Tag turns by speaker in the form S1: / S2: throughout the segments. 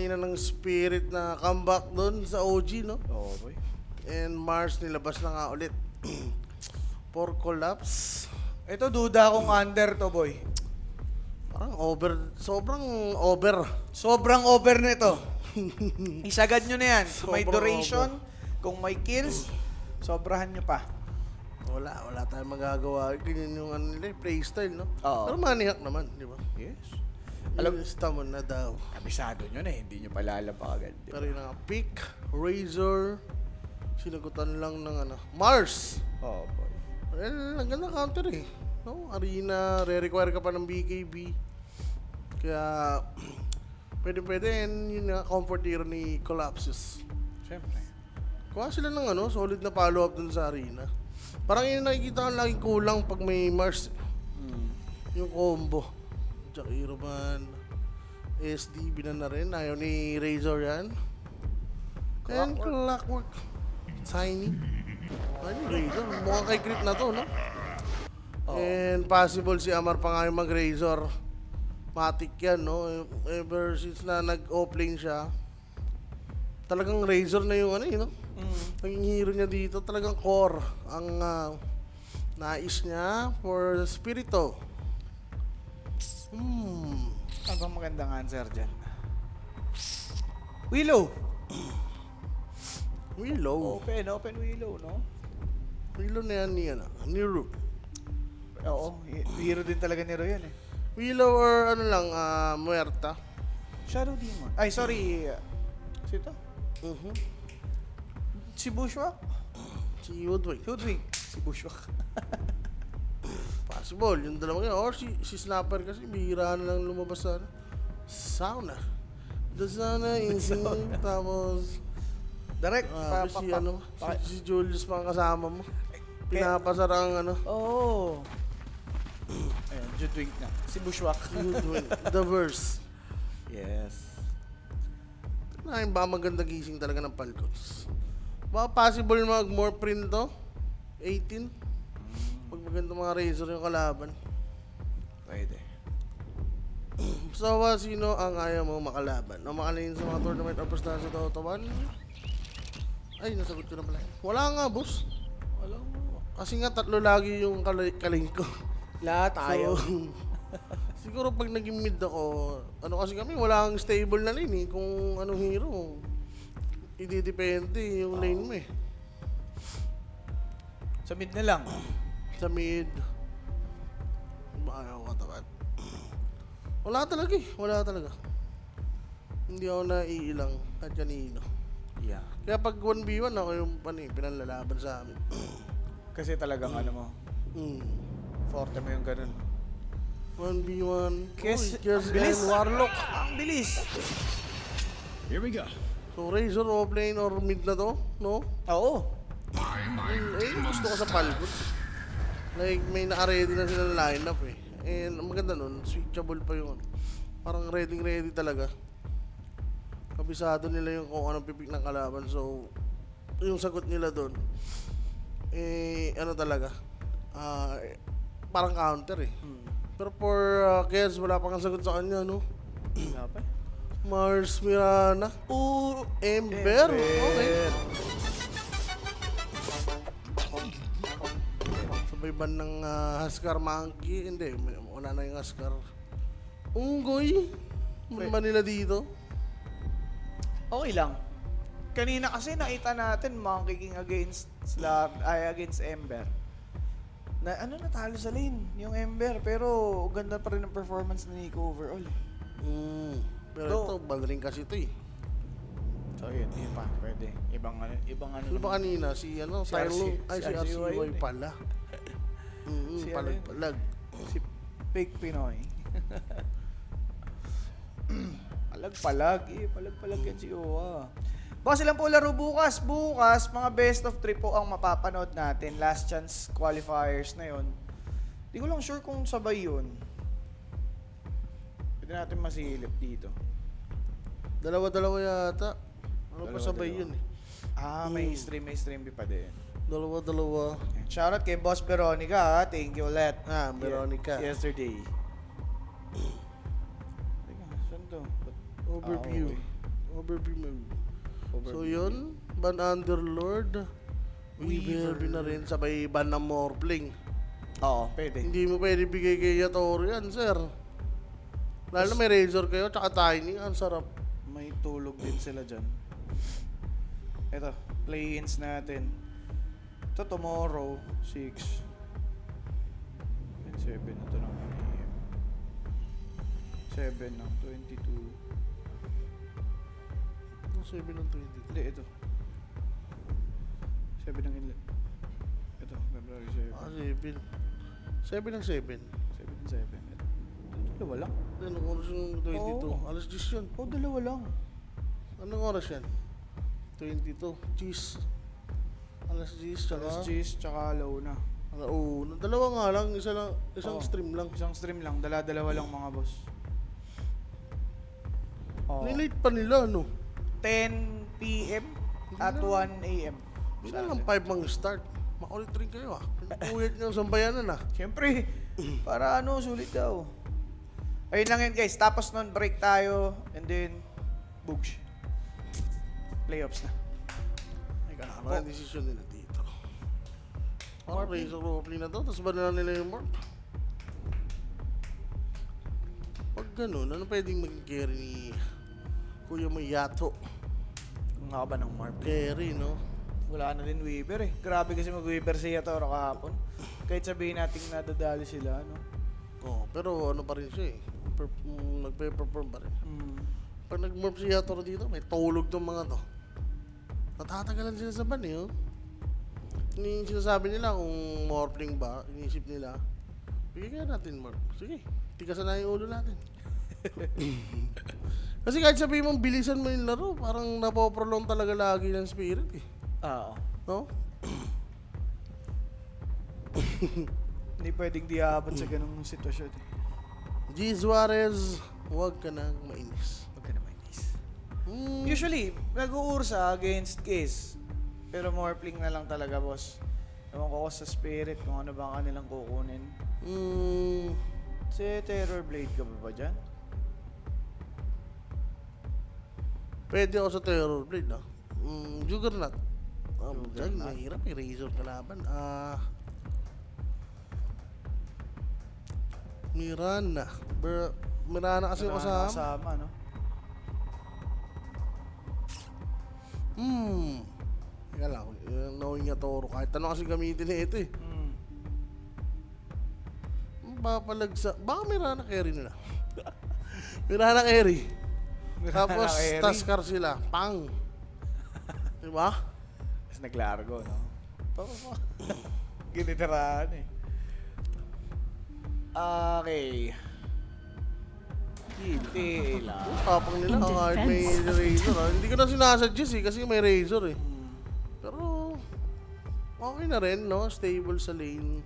S1: kanina ng Spirit na comeback doon sa OG, no?
S2: Oo, boy.
S1: And Mars nilabas na nga ulit. For collapse.
S2: Ito, duda akong under to, boy.
S1: Parang over, sobrang over.
S2: Sobrang over nito. Isagad nyo na yan. Kung may
S1: Sobrang
S2: duration, kung may kills, sobrahan nyo pa.
S1: Wala tayong magagawa. Ganyan yung ano nila, playstyle, no?
S2: Oo.
S1: Pero maniac naman, di ba?
S2: Yes.
S1: Alam, stamina na daw.
S2: Kabisado nyo na eh. Hindi nyo palalaba agad. Diba?
S1: Pero yun nga, pick, Razor, sinagutan lang ng ano, Mars.
S2: Oo, boy.
S1: Well, ang ganda counter eh. No? Arena, re-require ka pa ng BKB. Kaya, pwede, and yun nga, comfort hero ni Collapses.
S2: Siyempre.
S1: Kuha sila ng ano, solid na follow-up dun sa Arena. Parang yun nakikita ko laging kulang pag may Mars. Yung combo. Jack Hero man. SD, binan na rin. Ayaw ni Razor yan. And Clockwork. Tiny. Ay, Razor. Mukhang kay crit na to, no? And possible si Amar pa nga yung mag-Razor. Matic yan, no? Ever since na nag-offlane siya, talagang Razor na yung ano, no? Naging hero niya dito, talagang core ang nais niya for Spirito.
S2: Ano bang magandang answer dyan? Willow.
S1: Willow.
S2: Open Willow, no?
S1: Willow na yan ni, ano, ni Ru.
S2: Oo, hero din talaga ni Ro yan eh.
S1: Willow or ano lang, Muerta.
S2: Shadow Demon. Ay, sorry. Sito? Si Bushwhack?
S1: Si Woodway.
S2: Hoodwink. Si Bushwhack.
S1: Possible, yung dalawang yun. Or si Snapper kasi, bihira na lang lumabas sa ano, sauna. The sauna is tapos,
S2: Direct.
S1: si ano, si Julius pa ang kasama mo. Pinapasarang ano,
S2: Oo. Ayun, Hoodwink na. Si Bushwhack.
S1: Woodway. The verse.
S2: Yes.
S1: Nahin ba maganda gising talaga ng Falcons? Baka possible mag-more print to? 18? Pag maganda mga Razor yung kalaban.
S2: Pwede.
S1: So, sino ang ayaw mo makalaban? O makalingin sa mga tournament or basta sa Dota 1? Ay, nasagot ko na pala. Wala nga, boss.
S2: Wala mo.
S1: Kasi nga tatlo lagi yung kaling ko.
S2: Lahat ayaw.
S1: So, siguro pag naging mid ako, ano kasi kami, wala kang stable na lane eh. Kung anong hero, ididepende yung lane mo eh.
S2: Sa mid na lang.
S1: Sa mid, ayaw katapat. Wala talaga eh, wala talaga. Hindi ako naiilang at kanino.
S2: Yeah.
S1: Kaya pag 1v1 ako yung pinanlalaban sa amin.
S2: Kasi talagang ano mo, forte mo yung ganun.
S1: 1v1.
S2: Kes,
S1: Kes
S2: bilis.
S1: and Warlock.
S2: Ang bilis.
S3: Here we go.
S1: So Razor, offlane or mid na to, no?
S2: Oo.
S1: Gusto ko sa Falcons. Like, may naka-ready na silang lineup eh. And ang maganda nun, switchable pa yung parang ready talaga. Kabisado nila yung kung anong pipik ng kalaban. So, yung sagot nila doon, ano talaga, parang counter eh. Pero for Kez, wala pang sagot sa kanya, no?
S2: Wala pa.
S1: Mars Mirana. Ember. Okay. Sabay ba ng Huskar Monkey? Hindi, wala na yung Huskar. Unggoy. Ano ba nila dito?
S2: Okay lang. Kanina kasi nakita natin Monkey King against against Ember. Na ano natalo sa lane yung Ember pero ganda pa rin ang performance ni Nico overall.
S1: Pero
S2: So,
S1: ito, balring kasi ito eh.
S2: So yun pa, pwede. Ibang ano
S1: Ano ba kanina? Si ano?
S2: Si
S1: Tylo?
S2: RC.
S1: Ay,
S2: Si
S1: si
S2: RCY
S1: RCY
S2: yun eh.
S1: pala.
S2: Si ano yun?
S1: Palag-palag.
S2: Si Fake Pinoy. Palag-palag palag-palag yan si Owa. Baka silang po laro bukas. Bukas, mga best of 3 po ang mapapanood natin. Last chance qualifiers na yon. Di ko lang sure kung sabay yun. Pwede natin masilip dito.
S1: Dalawa-dalawa yata. Ano pa sabay
S2: Dalawa-dalawa.
S1: yun eh.
S2: May stream B pa din.
S1: Dalawa-dalawa.
S2: Shoutout kay Boss Veronica, ha? Thank you ulit.
S1: Veronica.
S2: Yesterday. Teka, saan to?
S1: Overview.
S2: Okay.
S1: Overbeam. So yun, ban Underlord. Weaver na rin, sabay ban ng Morphling.
S2: Oo, pwede.
S1: Hindi mo pwede bigay kay Yatoro yan, sir. Lalo na may Razor kayo, tsaka Tiny, ang sarap.
S2: May tulog din sila dyan. Ito, play-ins natin. Ito tomorrow, 6. 7 na ito ng AM. 7 ng 22.
S1: 7 ng 20.
S2: Hindi, ito. 7 ng 11. Ito, February 7.
S1: 7 ng 7.
S2: 7 ng 7. Ito, dalawa lang.
S1: Anong oras yung 22?
S2: Oo.
S1: Alas 10 yun.
S2: Oh, dalawa lang.
S1: Anong oras yan? 22. Cheese. Alas 10, tsaka...
S2: Alas 10, tsaka alauna.
S1: Alauna. Dalawa nga lang, isang
S2: Oo.
S1: stream lang.
S2: Isang stream lang, dalawa lang mga boss. Oh.
S1: Nilate pa nila, no?
S2: 10 p.m. at 1 a.m.
S1: Hindi na lang 5 mang start. Makulit rin kayo, ah. Puyat nyo sa bayanan, ah.
S2: Siyempre, para sulit daw. Ayun lang yun guys, tapos nun break tayo, and then, boogs. Playoffs na.
S1: Ano ang desisyon nila dito? Okay, so roleplay na to, tapos ba na nila yung morph? Pag ganun, ano pwedeng maging carry ni Kuya Mayato?
S2: Ang haba ng mark.
S1: Carry, no?
S2: Wala na din Weaver eh. Grabe kasi mag-Weaver siya Toro kahapon. Kahit sabihin natin nadadali sila, no?
S1: Oh, pero ano pa rin siya eh. Nagpe-perform pa rin. Pag nag-morph si Yatoro dito, may tulog tong mga to. Natatagalan sila sa ban eh, oh. Yung sinasabi nila kung morphling ba, inisip nila, bigyan natin morph. Sige, tigasan na yung ulo natin. Kasi kahit sabihin mong bilisan mo yung laro, parang napoprolong talaga lagi ng spirit eh.
S2: Oo.
S1: No?
S2: Hindi pwedeng diabot sa ganung sitwasyon eh.
S1: G. Suarez, huwag ka nang mainis.
S2: Huwag ka na mainis. Usually, nag-uursa against Kiss. Pero morphling na lang talaga, boss. Ewan ko sa spirit kung ano ba ang kanilang kukunin. Si Terror Blade ka ba dyan?
S1: Pwede ako sa Terror Blade, ah. Juggernaut.
S2: Juggernaut.
S1: Mahirap eh, Razor kalaban. Mirana. Mirana kasi yung kasama.
S2: Kasama, no?
S1: Teka lang, knowing niya Toro. Kahit ano kasi gamitin na ito eh. Papalagsa. Baka Mirana carry nila. Mirana carry. Tapos Taskar sila. Pang. Diba?
S2: Tapos naglargo, no? Ginitirahan eh. Okay. Tila.
S1: Tapang nila kahit may Razor. Hindi ko na sinasuggest eh kasi may Razor eh. Pero okay na rin, no? Stable sa lane.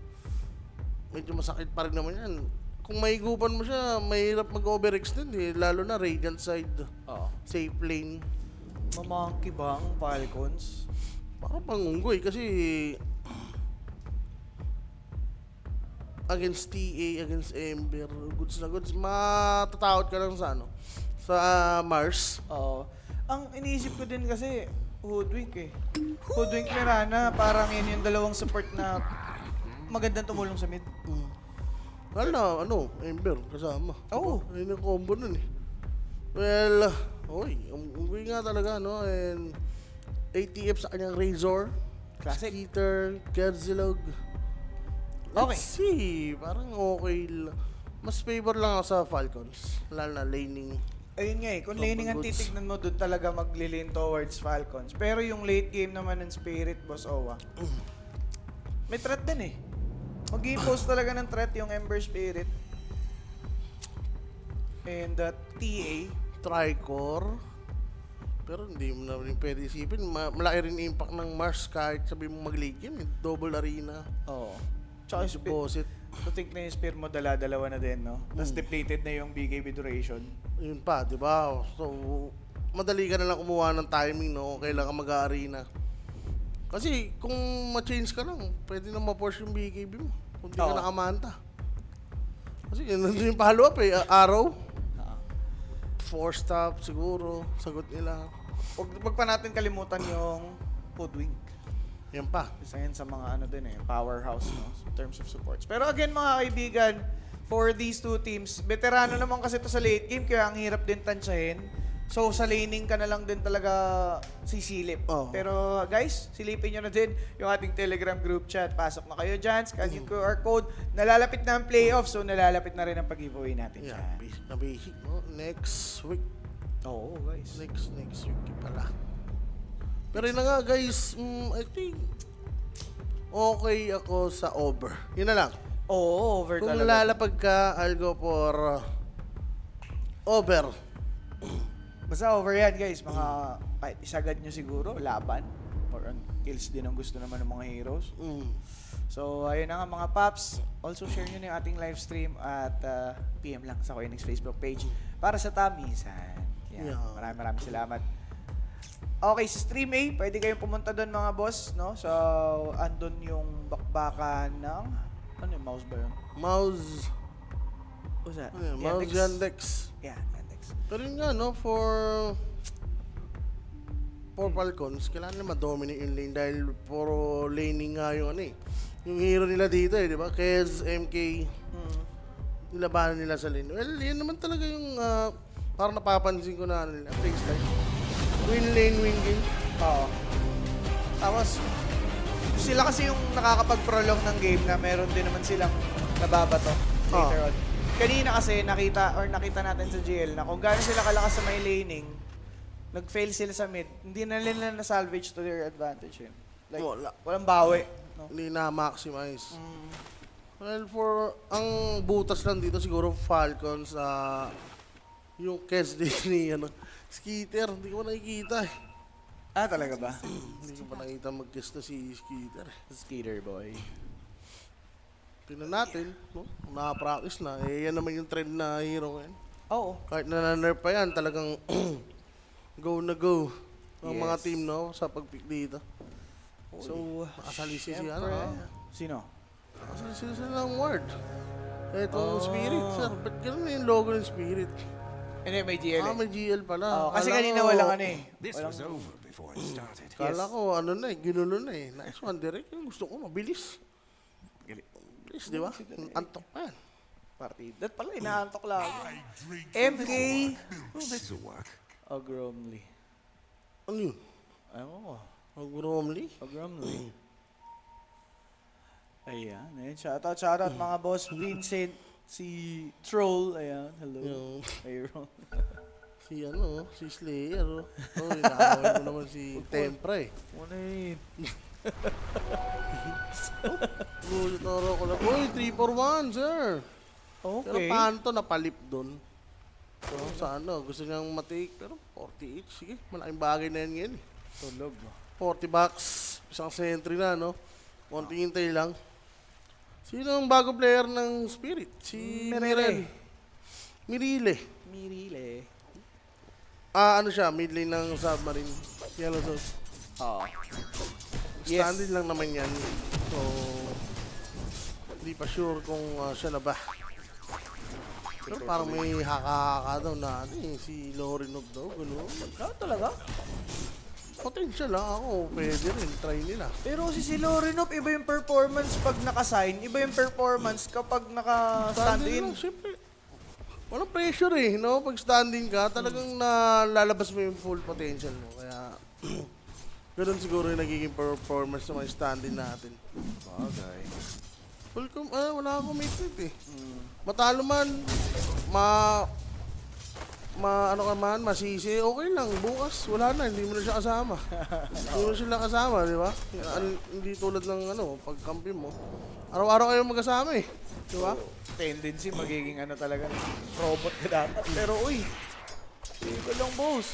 S1: Medyo masakit pa rin naman yan. Kung mahigupan mo siya, mahirap mag-overextend eh. Lalo na Radiant side.
S2: Oo.
S1: Safe lane.
S2: Mamangki ba ang Falcons?
S1: Parang pangunggoy kasi against TA, against Ember, goods na goods, matatakot ka lang sa ano, sa Mars.
S2: Oo. Ang iniisip ko din kasi, Hoodwink eh. Hoodwink Mirana, parang yun yung dalawang support na magandang tumulong sa mid.
S1: Lalo na, ano, Ember, kasama.
S2: Oo.
S1: Ayun yung combo nun eh. Well, unggoy nga talaga, no, and ATF sa kanyang Razor,
S2: Classic.
S1: Skeeter, Kerzilog.
S2: Okay.
S1: Let's see, parang okay lang. Mas favor lang ako sa Falcons, lalo na laning.
S2: Ayun nga eh, kung
S1: Sobrang
S2: laning ang
S1: goods.
S2: titignan mo, doon talaga maglilin towards Falcons. Pero yung late game naman ng Spirit, Boss Owa, may threat din eh. Mag-impose talaga ng threat yung Ember Spirit. And TA.
S1: Tricor. Pero hindi mo na rin pwede isipin. Malaki rin impact ng Mars kahit sabi mo mag-late game. Double arena.
S2: Oo. Tsaka yung
S1: Deposit.
S2: to think na yung Spear mo dala-dalawa na din, no? Tapos depleted na yung BKB duration.
S1: Yun pa, di ba? So, madali ka na lang kumuha ng timing, no? Kailangan mag-arena. Kasi kung ma-change ka lang, pwede na ma-force yung BKB mo. Kung di ka
S2: Oo.
S1: nakamanta. Kasi yun yung follow-up eh. Araw. 4 stop siguro, sagot nila.
S2: Wag pa natin kalimutan yung Hoodwink.
S1: Yan pa.
S2: Isa yan sa mga ano din powerhouse no, in terms of supports. Pero again mga kaibigan, for these two teams, veterano naman kasi to sa late game kaya ang hirap din tansyahin. So sa laning ka na lang din talaga sisilip.
S1: Oh.
S2: Pero guys, silipin nyo na din yung ating Telegram group chat. Pasok na kayo dyan, scan yung QR code. Nalalapit na ang playoff, so nalalapit na rin ang pag-giveaway natin
S1: Yeah,
S2: dyan.
S1: basic na basic, no? Next week.
S2: Oo guys.
S1: Next week pala. Pero yun na nga guys, I think okay ako sa over. Yun na lang.
S2: Oo, over
S1: Kung
S2: talaga.
S1: lalapag ka, I'll go for over.
S2: Basta over yan guys, mga kahit isagad nyo siguro, laban. Or ang kills din ang gusto naman ng mga heroes. So, ayun na nga mga paps. Also, share nyo na yung ating live stream at PM lang sa Koinix Facebook page para sa tamisan. Yan.
S1: Yeah.
S2: Maraming salamat. Okay, sa Stream A, pwede kayong pumunta doon mga boss, no? So, andun yung bakbakan ng... Ano yung mouse ba yun?
S1: Mouse.
S2: What's that?
S1: Ano yun? Mouse Yandex.
S2: Yeah, Yandex.
S1: Pero yun nga, no? For Falcons, kailangan na ma-dominate yung lane dahil puro laning nga yung ano eh. Yung hero nila dito eh, di ba? Kez, MK, nilabanan nila sa lane. Well, yun naman talaga yung parang napapansin ko na ano nila, freestyle. Win lane, win game.
S2: Oo. Tapos, sila kasi yung nakakapag-prolong ng game na meron din naman silang nababato later on. Kanina kasi nakita natin sa GL na kung gaano sila kalakas sa may laning, nag-fail sila sa mid, hindi na nila na-salvage to their advantage yun. Like,
S1: Wala.
S2: walang bawi. No?
S1: Hindi na-maximize. Well, for ang butas lang dito siguro Falcons, yung Kez din ni Skeeter, hindi ko pa nakikita eh.
S2: Ah, talaga ba?
S1: Hindi ko pa nakita mag-kiss na si Skeeter eh.
S2: Skater boy.
S1: Tingnan natin, no? Naka-practice na. Eh, yan naman yung trend na hero ngayon.
S2: Oo.
S1: Kahit na-nerf pa yan, talagang go na go ang
S2: Yes.
S1: mga team, no? Sa pag-pick dito.
S2: So,
S1: Nakasalisi si
S2: syempre,
S1: ano,
S2: sino?
S1: Nakasalisi sila ng word. Itong Spirit, sir. Ba't ganun na yung logo ng Spirit?
S2: Hindi, may GL eh.
S1: May GL pala.
S2: Oo, kasi
S1: Kala
S2: kanina
S1: ko-
S2: walang ano eh.
S3: This
S2: Walang,
S3: was over before it started.
S1: Kala ko, ano na eh, ginulo na eh. Nice one, direct. Yung gusto ko, mabilis. Mabilis, di ba? Antok pa yan.
S2: partida. Dat pala, inaantok lang. MK
S3: Well, this'll work.
S2: Ogromly.
S1: Ano yun?
S2: Ewan ko.
S1: Ogromly?
S2: Ogromly. Ayan. Ayan. Shoutout mga boss. Vincent. Si Troll. Ayan. Hello.
S1: Yung,
S2: Aaron.
S1: si Slayer. Oh, inaaway ko naman si Tempra eh.
S2: Muna yun.
S1: Gulit na ko lang. Uy, 3-4-1, sir. Pero
S2: Okay.
S1: paano to napalip doon? So, sa ano, gusto niyang matake, pero 48, sige, malaking bagay na yan ngayon eh.
S2: Tulog.
S1: 40 bucks, isang sentry na, no? Konting hintay lang. Sino ang bago player ng Spirit? Si
S2: Mirele.
S1: Mirile.
S2: Mirile.
S1: Ano siya, mid lane ng Submarine. Yellow Sauce.
S2: Oo. Yes.
S1: Standing lang naman yan. So, hindi pa sure kung siya na ba. Pero parang may haka-haka daw na ano eh, si Lorinov daw, gano'n.
S2: Ah, talaga?
S1: Potential lang ako, pwede rin, try nila.
S2: Pero si Lorinov, iba yung performance pag naka-sign, iba yung performance kapag naka-stand
S1: Standing
S2: in.
S1: lang, siyempre. Walang pressure eh, no? Pag standing ka, talagang nalalabas mo yung full potential mo. Kaya, ganun siguro yung nagiging performance ng mga standing natin.
S2: Bagay.
S1: Wala akong commitment eh. Matalo man, ano ka man, masisi, okay lang. Bukas, wala na, hindi mo na siya kasama. Hindi mo sila kasama, di ba? Hindi tulad ng pagkampi mo. Araw-araw kayo magkasama eh. Di ba?
S2: Tendency, magiging ano talaga, robot ka dapat. Pero uy, sige ko lang boss.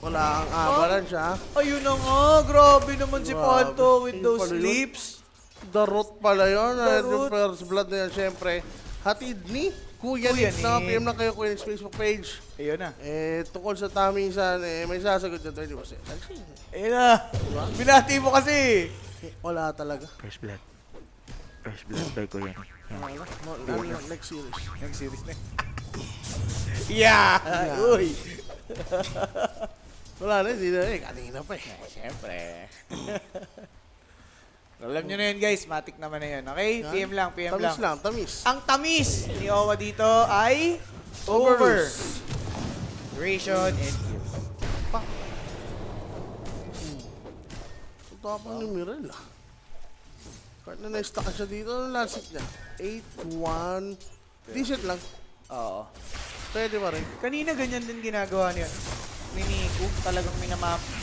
S1: Wala kang avalanche ha.
S2: Ayun na nga, grabe naman si
S1: Grabe.
S2: Panto with
S1: Yun
S2: those
S1: pala yun.
S2: lips.
S1: The Root pala yun.
S2: The
S1: Yung
S2: Root.
S1: first blood na yan, syempre. Hatid ni Kuya
S2: Kuya
S1: Nick na
S2: Nick.
S1: PM lang kayo Kuya Nick's Facebook page.
S2: Ayun na.
S1: Tungkol sa tamisan, may sasagot na 20%.
S2: Ayun na. Binati mo kasi.
S1: Wala talaga.
S4: First blood. First blood by Kuya Nick.
S1: Next series.
S2: Next series na. Yeah! Uy!
S1: Wala na, hindi na eh. Kanina pa eh.
S2: Siyempre. Alam nyo na yun guys, matik naman na yun. Okay?
S1: Yan.
S2: PM lang, PM
S1: Tamis
S2: lang.
S1: lang, tamis.
S2: Ang tamis ni Owa dito ay over. Duration and kills.
S1: Ang tapang ni Mirel ah. Kahit na na-stuck siya dito, ang last hit niya? 8-1. Decent lang.
S2: Oo.
S1: Pwede pa rin.
S2: Kanina ganyan din ginagawa niya. Ni Nico, talagang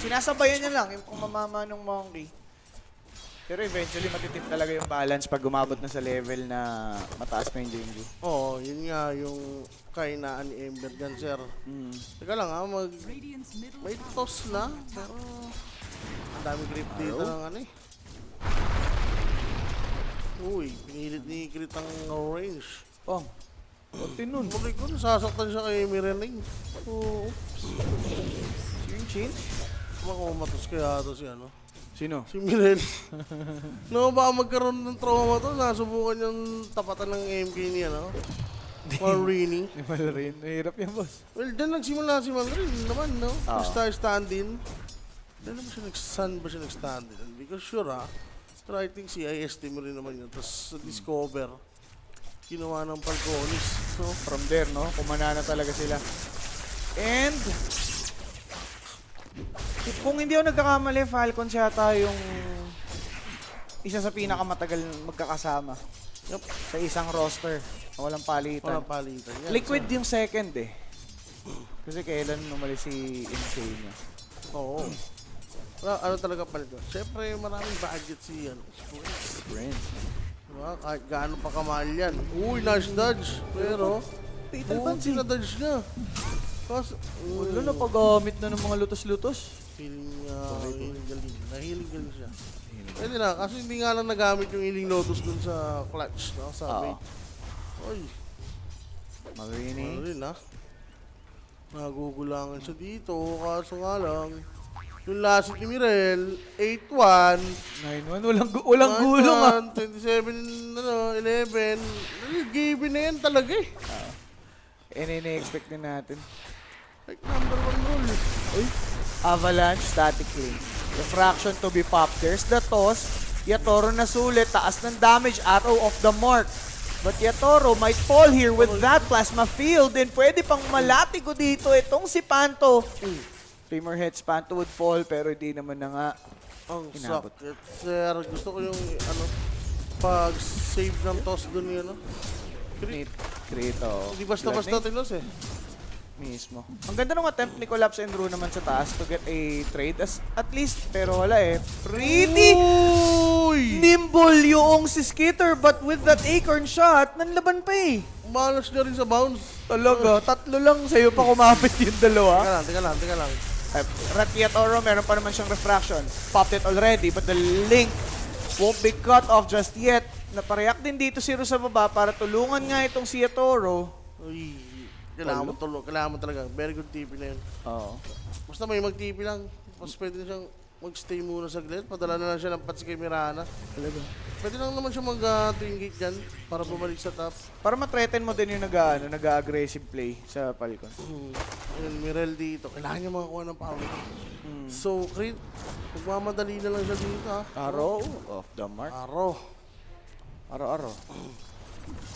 S2: sinasabayan niya lang yung pamamama ng monkey. Pero eventually matitip talaga yung balance pag umabot na sa level na mataas na yung Jingu.
S1: Oo, yun nga yung kainaan ni Ember dyan, sir. Teka lang ha, may toss na, pero ang dami grip dito ng ano eh. Uy, pinilit ni Crit ang range.
S2: Pang, pati nun.
S1: Muli ko, nasasaktan siya kay Mireling. Oo.
S2: Yung change?
S1: Makumatos kaya ito si ano.
S2: Sino?
S1: Si Mirel. No, baka magkaroon ng trauma to, nasubukan yung tapatan ng MK ni ano. Marini.
S2: Ni Malrin. Mahirap yan, boss.
S1: Well, dyan nagsimula si Malrin naman, no?
S2: Oo.
S1: Stand-in. Dyan naman siya nag-stand ba siya nag-stand-in? Because sure ha, pero I think si IST mo rin naman yun. Tapos sa Discover, ginawa ng Falconis, no?
S2: From there, no? Kumana na talaga sila. And kung hindi ako nagkakamali, Falcons yata yung isa sa pinakamatagal magkakasama.
S1: Yup.
S2: Sa isang roster. Walang palitan.
S1: Walang palitan. Yan,
S2: Liquid yung second eh. Kasi kailan umalis si Insane niya.
S1: Oo. Ano talaga palito? Siyempre, maraming budget si ano.
S2: Friends.
S1: Diba? Kahit gaano pa kamahal yan. Uy, nice dodge. Pero,
S2: Fatal
S1: buong
S2: Fancy.
S1: sinadodge niya. Kasi,
S2: Wala na paggamit na ng mga lutos-lutos.
S1: Feeling healing galing. Nahiling galing siya. Pwede na, kasi hindi nga lang nagamit yung healing lotus dun sa clutch, no? Sa
S2: Oo.
S1: bait. Uy, ano
S2: Marini.
S1: rin ha? Nagugulangan siya dito, kaso nga lang, yung last hit ni Mirel, 8-1.
S2: 9-1. Walang gulong ah.
S1: 27, ano, 11. Given na yan talaga eh.
S2: Ini-expect din natin.
S1: Like number 1 rule.
S2: Uy. Avalanche, static link. Refraction to be popped. There's the toss. Yatoro na sulit. Taas ng damage. Arrow off the mark. But Yatoro might fall here with that plasma field. And pwede pang malati ko dito itong si Panto. Femur heads, Panto would fall pero hindi naman na nga.
S1: Ang
S2: Inabot.
S1: sakit, sir. Gusto ko yung, ano, pag-save ng toss dun yun, ano.
S2: Krito.
S1: Hindi basta-basta tinos eh.
S2: Mismo. Ang ganda ng attempt ni Collapse and Rue naman sa taas to get a trade at least, pero wala eh. Pretty
S1: Uy!
S2: nimble yung si Skitter but with that acorn shot, nanlaban pa eh.
S1: Malas niya rin sa bounce.
S2: Talaga, tatlo lang sa'yo pa kumapit yung dalawa.
S1: Teka lang.
S2: Rakiat Oro, meron pa naman siyang refraction. Popped it already, but the link won't be cut off just yet. Napareact din dito si Rue sa baba para tulungan nga itong si Yatoro.
S1: Uy, kailangan mo talaga. Very good TP na yun.
S2: Oo.
S1: Basta may mag-TP lang. Mas pwede na siyang mag-stay muna sa glit. Padala na lang siya ng patsi kay Mirana.
S2: Talaga.
S1: Pwede lang naman siya mag-twin gate dyan para bumalik sa top.
S2: Para ma-threaten mo din yung nag-aggressive play sa Falcon.
S1: Ayun, Mirel dito. Kailangan niya makakuha ng power. So, Crit, magmamadali na lang siya dito ha.
S2: Arrow of the mark.
S1: Aro.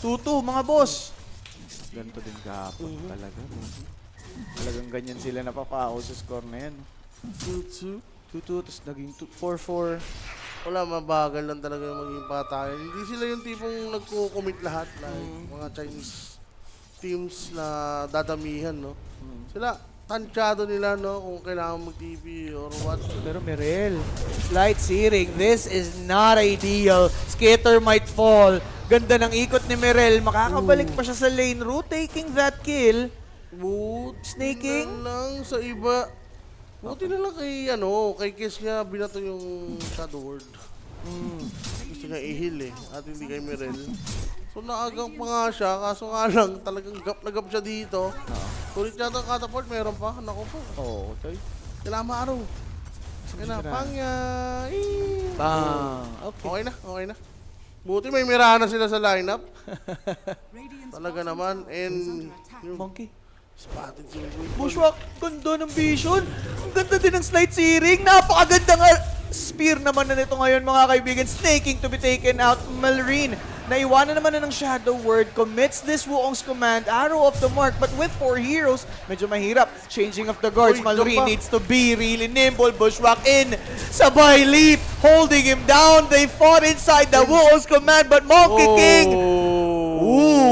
S2: 2-2 mga boss. Ganito din kahapon talaga. Talagang ganyan sila napapako sa score na yan.
S1: 2-2.
S2: 2-2, tapos naging 4-4.
S1: Wala, mabagal lang talaga yung maging patayan. Hindi sila yung tipong nagko-commit lahat. Like, mga Chinese teams na dadamihan, no? Sila, tansyado nila, no? Kung kailangan mag-TP or what.
S2: Pero Mirel, slight searing. This is not ideal. Skitter might fall. Ganda ng ikot ni Mirel. Makakabalik pa siya sa lane. Rue taking that kill. Snaking.
S1: Na lang sa iba. Buti na lang kay Kiss niya binato yung Shadow Word. Gusto niya i-heal eh, at hindi kay Mirel. So naagang pa nga siya, kaso nga lang talagang gap na gap siya dito. Tulit yata ang catapult, meron pa. Naku po.
S2: Oh, okay.
S1: Kailangan maaraw. Kaya na, pangya.
S2: Bang. Okay.
S1: Okay na. Buti may Mirana sila sa lineup. Talaga naman. And yung
S2: Monkey.
S1: Spotted si Wing.
S2: Bushwhack, ganda ng vision. Ang ganda din ng slide searing. Napakaganda nga. Spear naman na nito ngayon mga kaibigan. Snaking to be taken out. Malrine, naiwanan naman na ng Shadow Word. Commits this Wukong's command. Arrow of the mark. But with 4 heroes, medyo mahirap. Changing of the guards.
S1: Uy,
S2: Malrine
S1: jump pa.
S2: needs to be really nimble. Bushwhack in. Sabay leap. Holding him down. They fought inside the Wukong's command. But Monkey King. Ooh.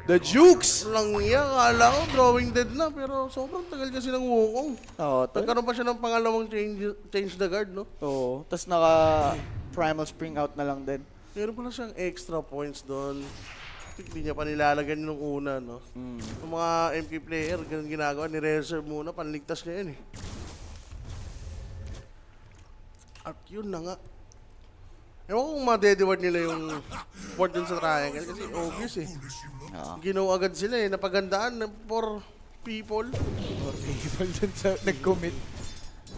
S2: The Jukes.
S1: Lang niya, kala ko drawing dead na, pero sobrang tagal kasi ng Wukong.
S2: Oo,
S1: Nagkaroon pa siya ng pangalawang change the guard, no?
S2: Oo. Tapos naka Primal Spring out na lang din.
S1: Meron pala siyang extra points doon. Hindi niya pa nilalagyan nung una, no? Yung mga MK player, ganun ginagawa, ni-reserve muna, panligtas niya yun eh. At yun na nga. Ewan ko kung madedeward nila yung ward dun sa triangle kasi obvious eh.
S2: Oo.
S1: Ginawa agad sila eh, napagandaan for people.
S2: For people dun sa nag-commit.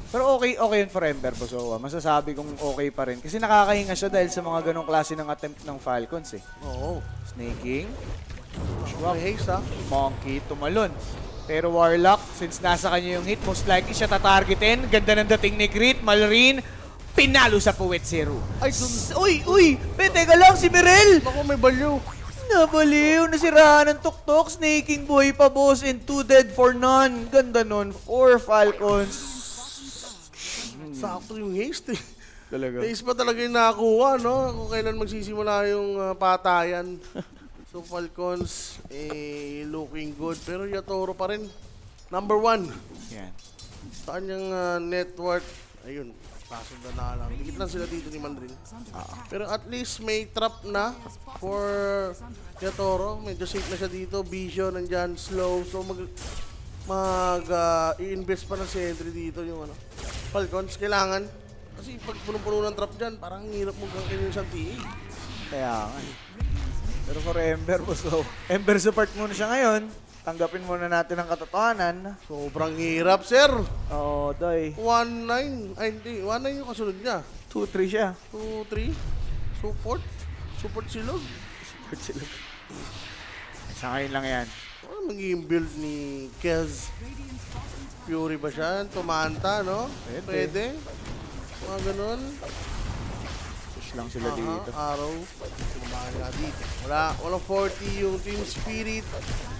S2: Pero okay yun for Ember, Bosowa. Masasabi kong okay pa rin. Kasi nakakahinga siya dahil sa mga ganong klase ng attempt ng Falcons eh.
S1: Oo.
S2: Snaking,
S1: May haste ha.
S2: Monkey, tumalon. Pero Warlock, since nasa kanya yung hit, most likely siya tatargetin. Ganda ng dating ni Crit, Malrine. Pinalo sa Puwet Zero.
S1: Ay, dun.
S2: Uy! Teka lang, si Mirel!
S1: Naku, may balyo.
S2: Nabaliw, nasiraan ng tuktok, snaking boy pa boss, and 2 dead for none. Ganda nun, 4 Falcons.
S1: Sakto yung haste eh.
S2: Talaga.
S1: Haste pa talaga yung nakakuha, no? Kung kailan magsisimula yung patayan. So, Falcons, looking good. Pero Yatoro pa rin. Number 1.
S2: Yan.
S1: Saan yung net worth? Ayun, pasundan na lang. Dikit lang sila dito ni Mandarin. Pero at least may trap na for Yatoro. Medyo safe na siya dito. Vision, nandyan, slow. So i-invest pa ng sentry dito yung Falcons. Kailangan. Kasi pag punong-puno ng trap dyan, parang hirap mo gawin yung isang TA.
S2: Kaya nga. Pero for Ember, so Ember support muna siya ngayon. Tanggapin muna natin ang katotohanan.
S1: Sobrang hirap, sir.
S2: Oo, Doy.
S1: 1-9. Ay, hindi. 1-9 yung kasunod niya.
S2: 2-3 siya.
S1: 2-3. Support. Support silog.
S2: Support sila. Sa ngayon lang yan.
S1: Ano magiging build ni Kez? Fury ba siya? Tumanta, no?
S2: Pwede.
S1: Mga ganun.
S2: Push lang sila dito.
S1: Araw. Tumahan nga dito. Walang 40 yung Team Spirit.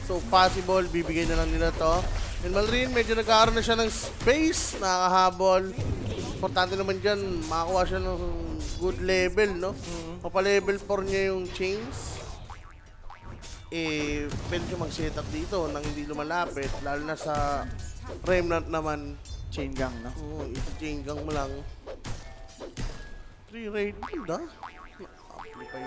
S1: So, possible. Bibigay na lang nila to. And Malrine, medyo nagkakaroon na siya ng space. Nakakahabol. Importante naman dyan, makakuha siya ng good level, no? Papa-level 4 niya yung chains. Pwede siya mag-setup dito nang hindi lumalapit. Lalo na sa Remnant naman.
S2: Chain gang, no?
S1: Oo, iti-chain gang mo lang. 3 raid. Ganda. Amplify.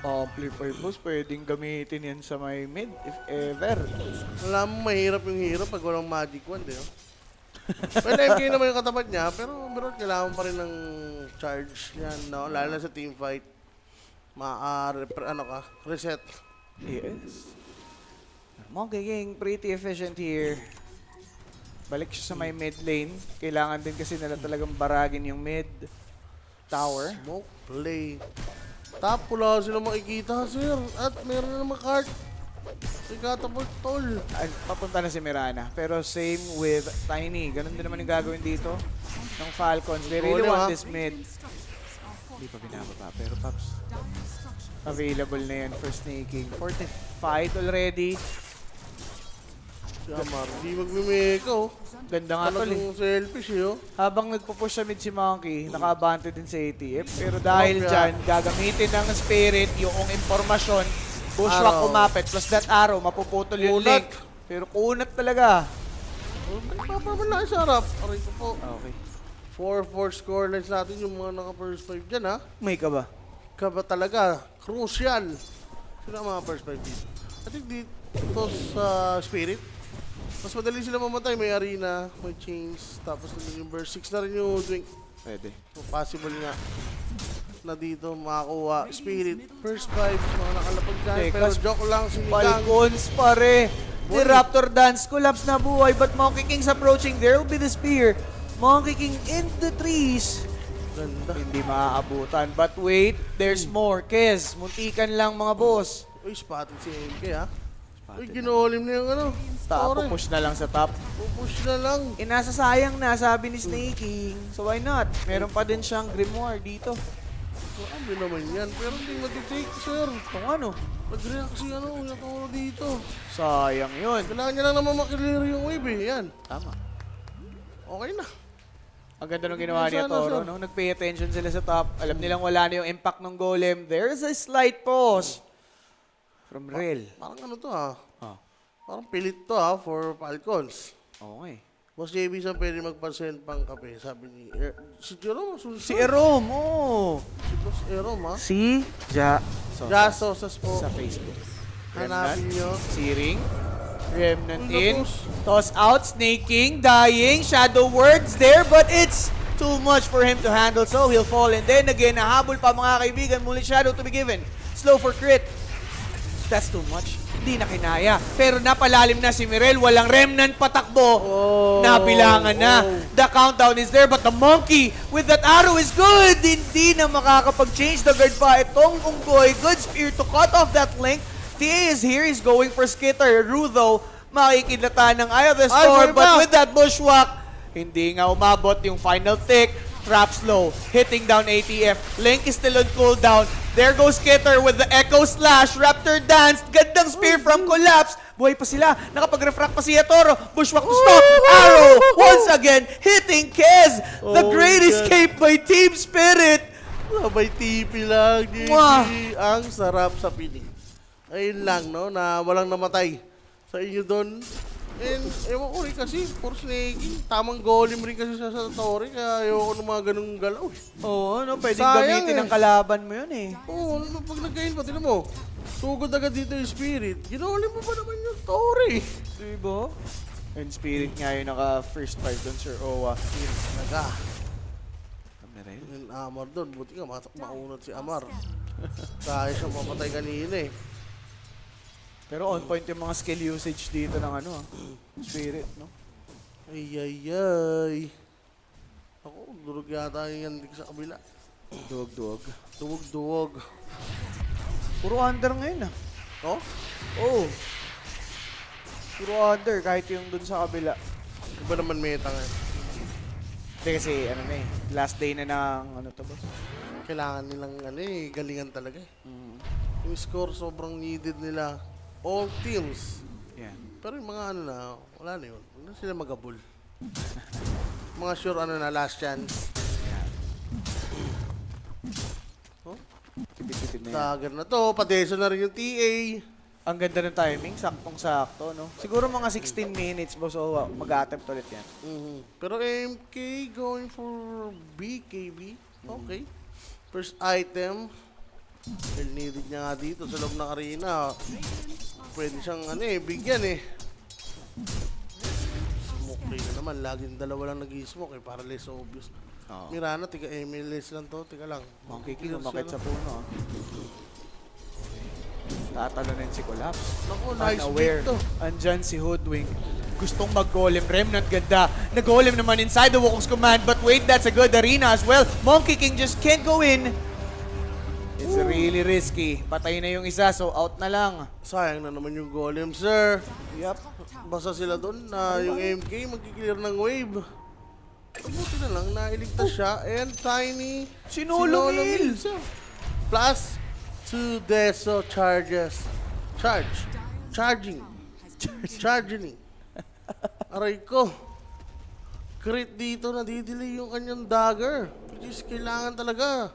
S2: Amplify boss, pwedeng gamitin yan sa may mid, if ever.
S1: Wala mo, mahirap yung hero pag walang magic wand, eh. No? Well, MK naman yung katapat niya, pero kailangan pa rin ng charge yan, no? Lalo na sa team fight. Reset.
S2: Yes. Monkey King, pretty efficient here. Balik siya sa may mid lane. Kailangan din kasi nila talagang baragin yung mid tower.
S1: Smoke play. Top, wala sila makikita, sir. At meron na naman card. Si Catapult Tol.
S2: Ay, papunta na si Mirana. Pero same with Tiny. Ganun din naman yung gagawin dito ng Falcons. They really
S1: Gole,
S2: want
S1: ha?
S2: this mid. Hindi pa binababa. Pero Paps, available na yan for snaking. Fortified already.
S1: Si Amar, di magmimeka, oh.
S2: Ganda nga tol eh.
S1: Talagang selfish, eh, oh.
S2: Habang nagpo-push sa mid si Monkey, naka-abante din sa ATF. Pero dahil
S1: Okay.
S2: dyan, gagamitin ng Spirit yung informasyon. Bushwhack
S1: Arrow.
S2: umapit, plus that arrow, mapuputol yung
S1: Kunat.
S2: link. Pero kunat talaga.
S1: Papamalaki sa harap. Aray ko po.
S2: Okay.
S1: 4-4 scorelines natin yung mga naka-first 5 dyan, ha?
S2: May ka ba?
S1: Kaba talaga. Crucial. Sila ang mga first 5 dito. I think dito sa Spirit, mas madali sila mamatay. May arena, may chains, tapos yung burst 6 na rin yung Dwing.
S2: Pwede.
S1: So possible nga na dito makakuha Spirit. First 5, mga nakalapag dyan.
S2: Okay,
S1: Pero
S2: kas-
S1: joke lang, sinigang.
S2: Falcons pare. The Raptor Dance collapse na buhay, but Monkey King's approaching. There will be the spear. Monkey King in the trees.
S1: Ganda.
S2: Hindi maaabutan. But wait, there's more. Kez, muntikan lang mga boss.
S1: Uy, spotted si MK, ha? Uy, ginolim na yung ano.
S2: Top,
S1: Tore.
S2: push na lang sa top.
S1: Pupush na lang.
S2: Inasasayang na, sabi ni Snaking. So why not? Meron pa din siyang Grimoire dito.
S1: Grabe naman yan. Pero hindi matitake, sir.
S2: Kung ano,
S1: Nag-react si ano, yung Toro dito.
S2: sayang yun.
S1: Kailangan niya lang naman makilira yung wave eh. Yan.
S2: Tama.
S1: Okay na.
S2: Ang ganda nung ginawa niya,
S1: Sana,
S2: Toro.
S1: sir.
S2: No? Nag-pay attention sila sa top. Alam nilang wala na yung impact ng golem. There's a slight pause from Rel.
S1: Parang ano to ha.
S2: Ah,
S1: Parang pilit to ha for Falcons.
S2: okay.
S1: Boss JB saan pwede magpasend pang kape? Sabi ni si Jerome.
S2: Si Erom, oh.
S1: Si Boss Jerome ha.
S2: Si Ja
S1: Jasosas po.
S2: sa Facebook.
S1: Hanapin nyo.
S2: Searing. Remnant
S1: Uy,
S2: in.
S1: natos.
S2: Toss out. Snaking. Dying. Shadow words there. But it's too much for him to handle. So he'll fall. And then again, nahabol pa mga kaibigan. Muli shadow to be given. Slow for crit. That's too much. Hindi na kinaya. Pero napalalim na si Mirel. Walang remnant patakbo.
S1: Oh,
S2: Nabilangan na.
S1: oh.
S2: The countdown is there. But the monkey with that arrow is good. Hindi na makakapag-change the guard pa. Itong Unggoy. Good spear to cut off that link. TA is here. He's going for Skitter. Rudo, makikidlata ng Eye of the Storm.
S1: Ay,
S2: But
S1: ba?
S2: with that bushwhack, hindi nga umabot yung final tick. Trap slow, hitting down ATF. Link is still on cooldown. There goes Skitter with the Echo Slash. Raptor Dance. Gandang spear from Collapse. Buhay pa sila. Nakapag-refract pa si Yatoro. Bushwhack to stop. Arrow once again hitting Kez. The
S1: Oh,
S2: great
S1: God.
S2: escape by Team Spirit.
S1: Sabay tipi lang, JB.
S2: Mwah.
S1: Ang sarap sa piling. Ayun lang, no, na walang namatay sa inyo doon. And, ewan ko rin kasi, for snaking, tamang golem rin kasi siya sa Tori, kaya ayoko ng mga ganung galaw.
S2: Oo, no, pwedeng
S1: Sayang
S2: gamitin
S1: eh.
S2: ng kalaban mo yun eh.
S1: Oo, pag nag-gain pa, tinan mo, sugod agad dito yung spirit. Ginolem mo pa naman yung Tori.
S2: Diba? And Spirit nga yung naka-first fight doon, Sir Owa.
S1: Naga.
S2: Kamerel.
S1: Yung Amar doon, buti nga, maunat si Amar. Kaya siya mapatay kanina eh.
S2: Pero on point yung mga skill usage dito ng ano Spirit, no?
S1: Ay, ay, ay. Ako, durog yata yung sa kabila.
S2: Duwag-duwag.
S1: Duwag-duwag.
S2: Puro under ngayon ah.
S1: Oh?
S2: Oo. Puro under kahit yung dun sa kabila.
S1: Iba naman meta ngayon.
S2: Hindi kasi ano na eh, last day na ng ano to boss.
S1: Kailangan nilang galingan talaga eh. Yung score sobrang needed nila. All teams.
S2: Yan.
S1: Pero yung mga ano na, wala na yun. Huwag na sila magabol. Mga sure ano na, last chance. Oh,
S2: Tipid-tipid na yan.
S1: dagger na to. Padeso na rin yung TA.
S2: Ang ganda ng timing, saktong-sakto, no? Siguro mga 16 minutes, boss Owa, mag-attempt ulit yan.
S1: Pero MK going for BKB. Okay. First item. Well, needed niya nga dito sa loob ng arena. Pwede siyang bigyan eh. Smoke rin na naman. Laging dalawa lang nag-i-smoke eh. Para less obvious.
S2: Oo.
S1: Mirana, tiga MLS lang to. Tika lang.
S2: Monkey King,
S1: Clear
S2: umakit
S1: siya,
S2: sa puno, ah. Tatalunin si Collapse.
S1: Naku, nice
S2: Unaware.
S1: beat to.
S2: Andyan si Hoodwink. Gustong mag-golem. Remnant ganda. Nag-golem naman inside the Wukong's command. But wait, that's a good arena as well. Monkey King just can't go in. It's really risky. Patay na yung isa, so out na lang.
S1: Sayang na naman yung golem, sir.
S2: Yup.
S1: Basta sila doon na yung MK magkiklear ng wave. Buti na lang, nailigtas siya. And Tiny
S2: Sinolo Mill.
S1: sir. Plus 2 Deso charges. Charging. Charging. Aray ko. Crit dito, nadidelay yung kanyang dagger. Which is kailangan talaga.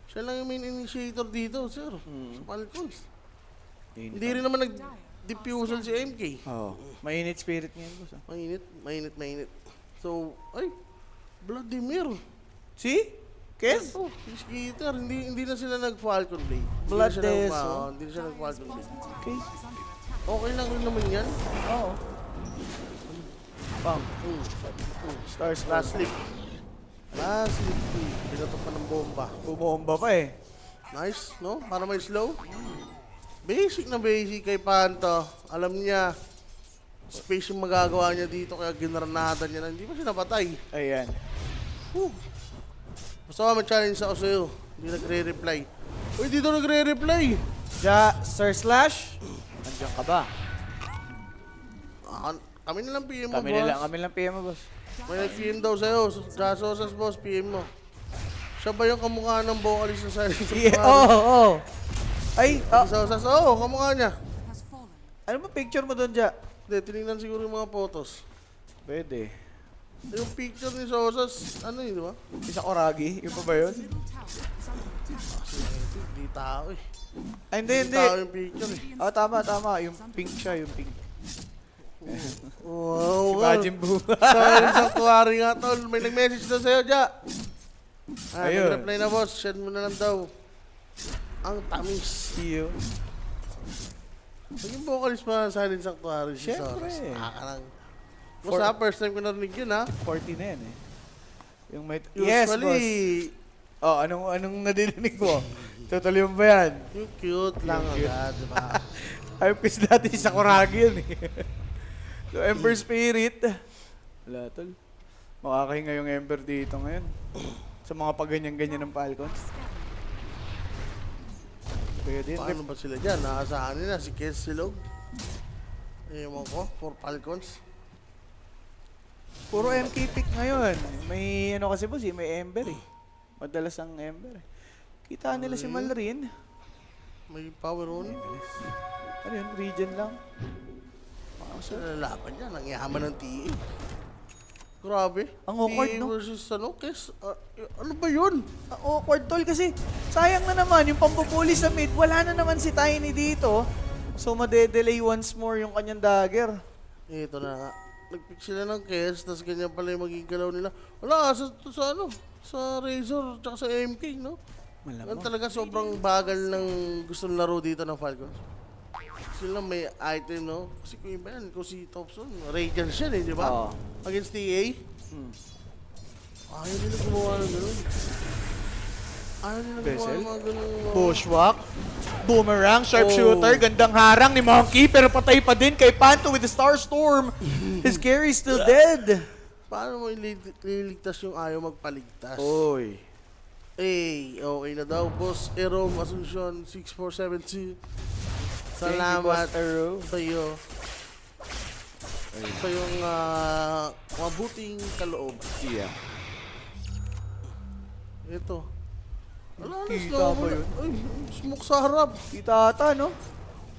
S1: Siya lang yung main initiator dito, sir. Sa Falcons. Hindi rin naman nag-diffusal si MK.
S2: Oh. Mainit spirit ngayon, boss. ah.
S1: Mainit. So, ay, Vladimir.
S2: See? Kes?
S1: Oh, si Skitter. Hindi na sila nag-Falcon Blade.
S2: Blood
S1: Hindi na
S2: Death,
S1: sila-
S2: oh.
S1: Hindi na sila nag-Falcon Blade.
S2: Okay.
S1: Okay lang rin naman yan.
S2: Oo. Pam.
S1: Stars last sleep. Last sleep. Pinatok pa ng bomba.
S2: Bumomba pa eh.
S1: Nice, no? Para may slow. Basic na basic kay Panto. Alam niya, space yung magagawa niya dito kaya ginranada niya na hindi pa siya napatay.
S2: Ayan.
S1: Whew. Basta ka mag-challenge ako sa'yo. Hindi nagre-reply. Uy, dito nagre-reply.
S2: Ja, Sir Slash, andiyan ka ba?
S1: Kami na lang PM mo,
S2: Kami lang PM mo, boss.
S1: May nag-PM daw sa'yo. Jasosas, boss, PM mo. Siya ba yung kamukha ng vocalist na sa'yo?
S2: Oo. Ay,
S1: Jasosas, oo, kamukha niya.
S2: ano ba picture mo doon, Ja?
S1: Hindi, tinignan siguro yung mga photos.
S2: Pwede.
S1: Yung picture ni Sosas, ano yun, di ba?
S2: Isa Oragi, yung pa ba yun?
S1: Hindi tao eh.
S2: Ay, hindi.
S1: Hindi tao yung picture eh.
S2: Oh, tama. Yung pink siya, yung pink.
S1: Wow,
S2: Si Majin Buu.
S1: Sorry, sanctuary nga, tol. May nag-message na sa'yo, Ja.
S2: Ayun.
S1: Nag-reply na, boss. Send mo na lang daw. Ang tamis.
S2: Iyo.
S1: Naging vocalist pa sa Silent Sanctuary si
S2: Siyempre.
S1: Soros. Nakakarang. Basta, first time ko narinig yun, ha?
S2: 40 na yan eh. Yung may... Yes, boss.
S1: Usually,
S2: Oh, anong nadidinig mo? Tutuloy mo ba yan?
S1: yung cute lang agad, di ba?
S2: Hypekiss natin sa Kuragi yun eh. So, Ember Spirit. Wala, tol. Makakahinga yung Ember dito ngayon. Sa mga paganyan-ganyan ng Falcons. Kaya din.
S1: Paano ba sila dyan? Nakasahan nila si Kes Silog. Ewan ko, for Falcons.
S2: Puro MK pick ngayon. May ano kasi boss eh, may Ember eh. Madalas ang Ember eh. Kita nila si Malrin.
S1: May power on.
S2: Ano yun? Region lang.
S1: Sa lalaban yan, ang yaman ng TA. Grabe.
S2: Ang awkward,
S1: TA
S2: no?
S1: versus ano, Kes. Ano ba yun?
S2: Ang awkward tol kasi sayang na naman yung pampupuli sa mid. Wala na naman si Tiny dito. So madedelay once more yung kanyang dagger.
S1: Ito na nga. Nag-pick sila ng Kes, tapos ganyan pala yung magiging galaw nila. Wala, sa ano, sa Razor, tsaka sa MK, no? Yan talaga sobrang bagal ng gustong laro dito ng Falcons. Sila may item, no? Kasi kung iba yan, kung si Thompson, Radiance yan eh, di ba?
S2: Oo.
S1: Against TA. Ayaw nila gumawa ng gano'n. Ayaw nila gumawa
S2: Vessel?
S1: ng mga gano'n.
S2: Bushwhack, boomerang, sharpshooter,
S1: Oh.
S2: gandang harang ni Monkey pero patay pa din kay Panto with the Star Storm. His carry still dead.
S1: Paano mo ililigtas yung ayaw magpaligtas?
S2: Oy.
S1: Okay na daw, Boss Erom Asuncion 6472.
S2: Thank you,
S1: Salamat
S2: Boss Arrow.
S1: sa iyo. Sa iyong mabuting kaloob.
S2: Yeah.
S1: Ito. Wala na,
S2: Kita
S1: slow
S2: ba
S1: mo na.
S2: yun?
S1: Ay, smoke sa harap.
S2: Kita ata, no?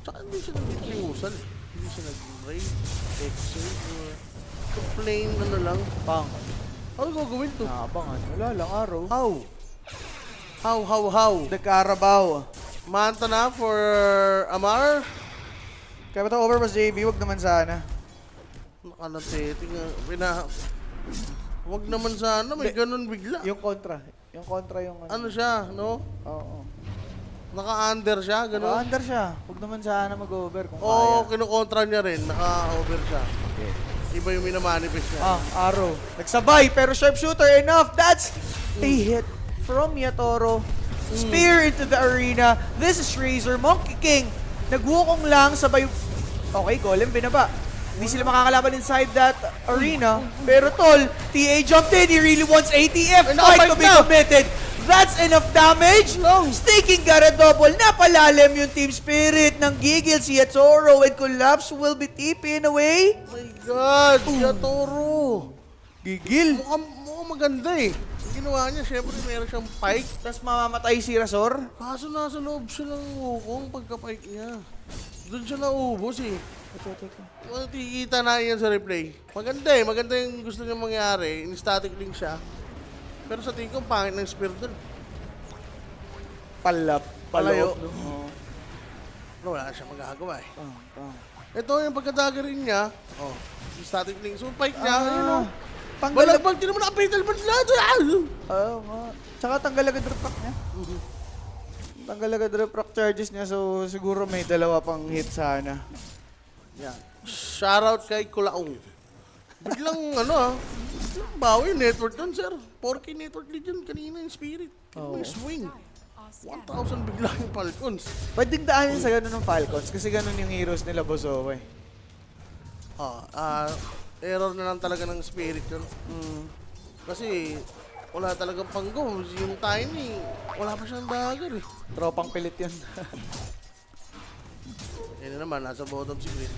S1: Tsaka hindi siya nag-iusan eh. Hindi siya nag-raid, exit, plain ano lang.
S2: Pang.
S1: Ano gagawin to?
S2: Naabangan. Wala lang, araw.
S1: How?
S2: The Carabao.
S1: Manta na for Amar.
S2: Kaya ba ito overpass JB? Wag naman sana.
S1: Nakanateting nga. Wag naman sana, may ganun bigla.
S2: Yung kontra. Yung kontra yung
S1: Ano siya, no?
S2: Oo.
S1: Naka-under siya, ganun.
S2: Under siya. Wag naman sana mag-over kung
S1: Oo,
S2: kaya.
S1: kinukontra niya rin. Naka-over siya. Iba yung minamanifest niya.
S2: Arrow. Nagsabay, pero sharpshooter enough. That's a hit from Yatoro. Spear into the arena. This is Razor. Monkey King. Nagwukong lang, sabay... Okay, Golem, binaba. Hindi sila makakalaban inside that arena. Pero tol, TA jumped in. He really wants ATF. Fight to be committed. That's enough damage. Staking got a double. Napalalim yung team spirit ng gigil si Yatoro and Collapse will be TPing away.
S1: Oh my God, Yatoro.
S2: Gigil.
S1: Mukhang maganda eh. Ang ginawa niya, syempre meron siyang pike.
S2: Tapos mamamatay si Razor.
S1: Kaso nasa loob siya ng wukong pagka-pike niya. Doon siya naubos eh. Tikita na yan sa replay. Maganda yung gusto niya mangyari. In-static link siya. Pero sa tingin ko, pangit ng spear doon. Palayo. Pero wala siya magagawa eh. Ito yung pagkadagarin niya. Oh, yung static link. So, pike niya, ayun o. Balagbag, di naman naka-fatal band lahat.
S2: Oo nga. Tsaka tanggal agad drop rock niya. Tanggal agad drop rock charges niya, so siguro may dalawa pang hit sana.
S1: Yan. Shoutout kay Kulaong. Biglang biglang bawi yung network doon, sir. 4K network lead yun kanina yung spirit. May swing. 1,000 bigla yung Falcons.
S2: Pwedeng daanin sa ganun ng Falcons kasi ganun yung heroes nila, Bozo.
S1: Error na lang talaga ng spirit yun. Kasi wala talagang panggo. Yung Tiny, wala pa siyang dagger eh.
S2: Tropang pilit yun.
S1: Yan na naman, nasa bottom si Green.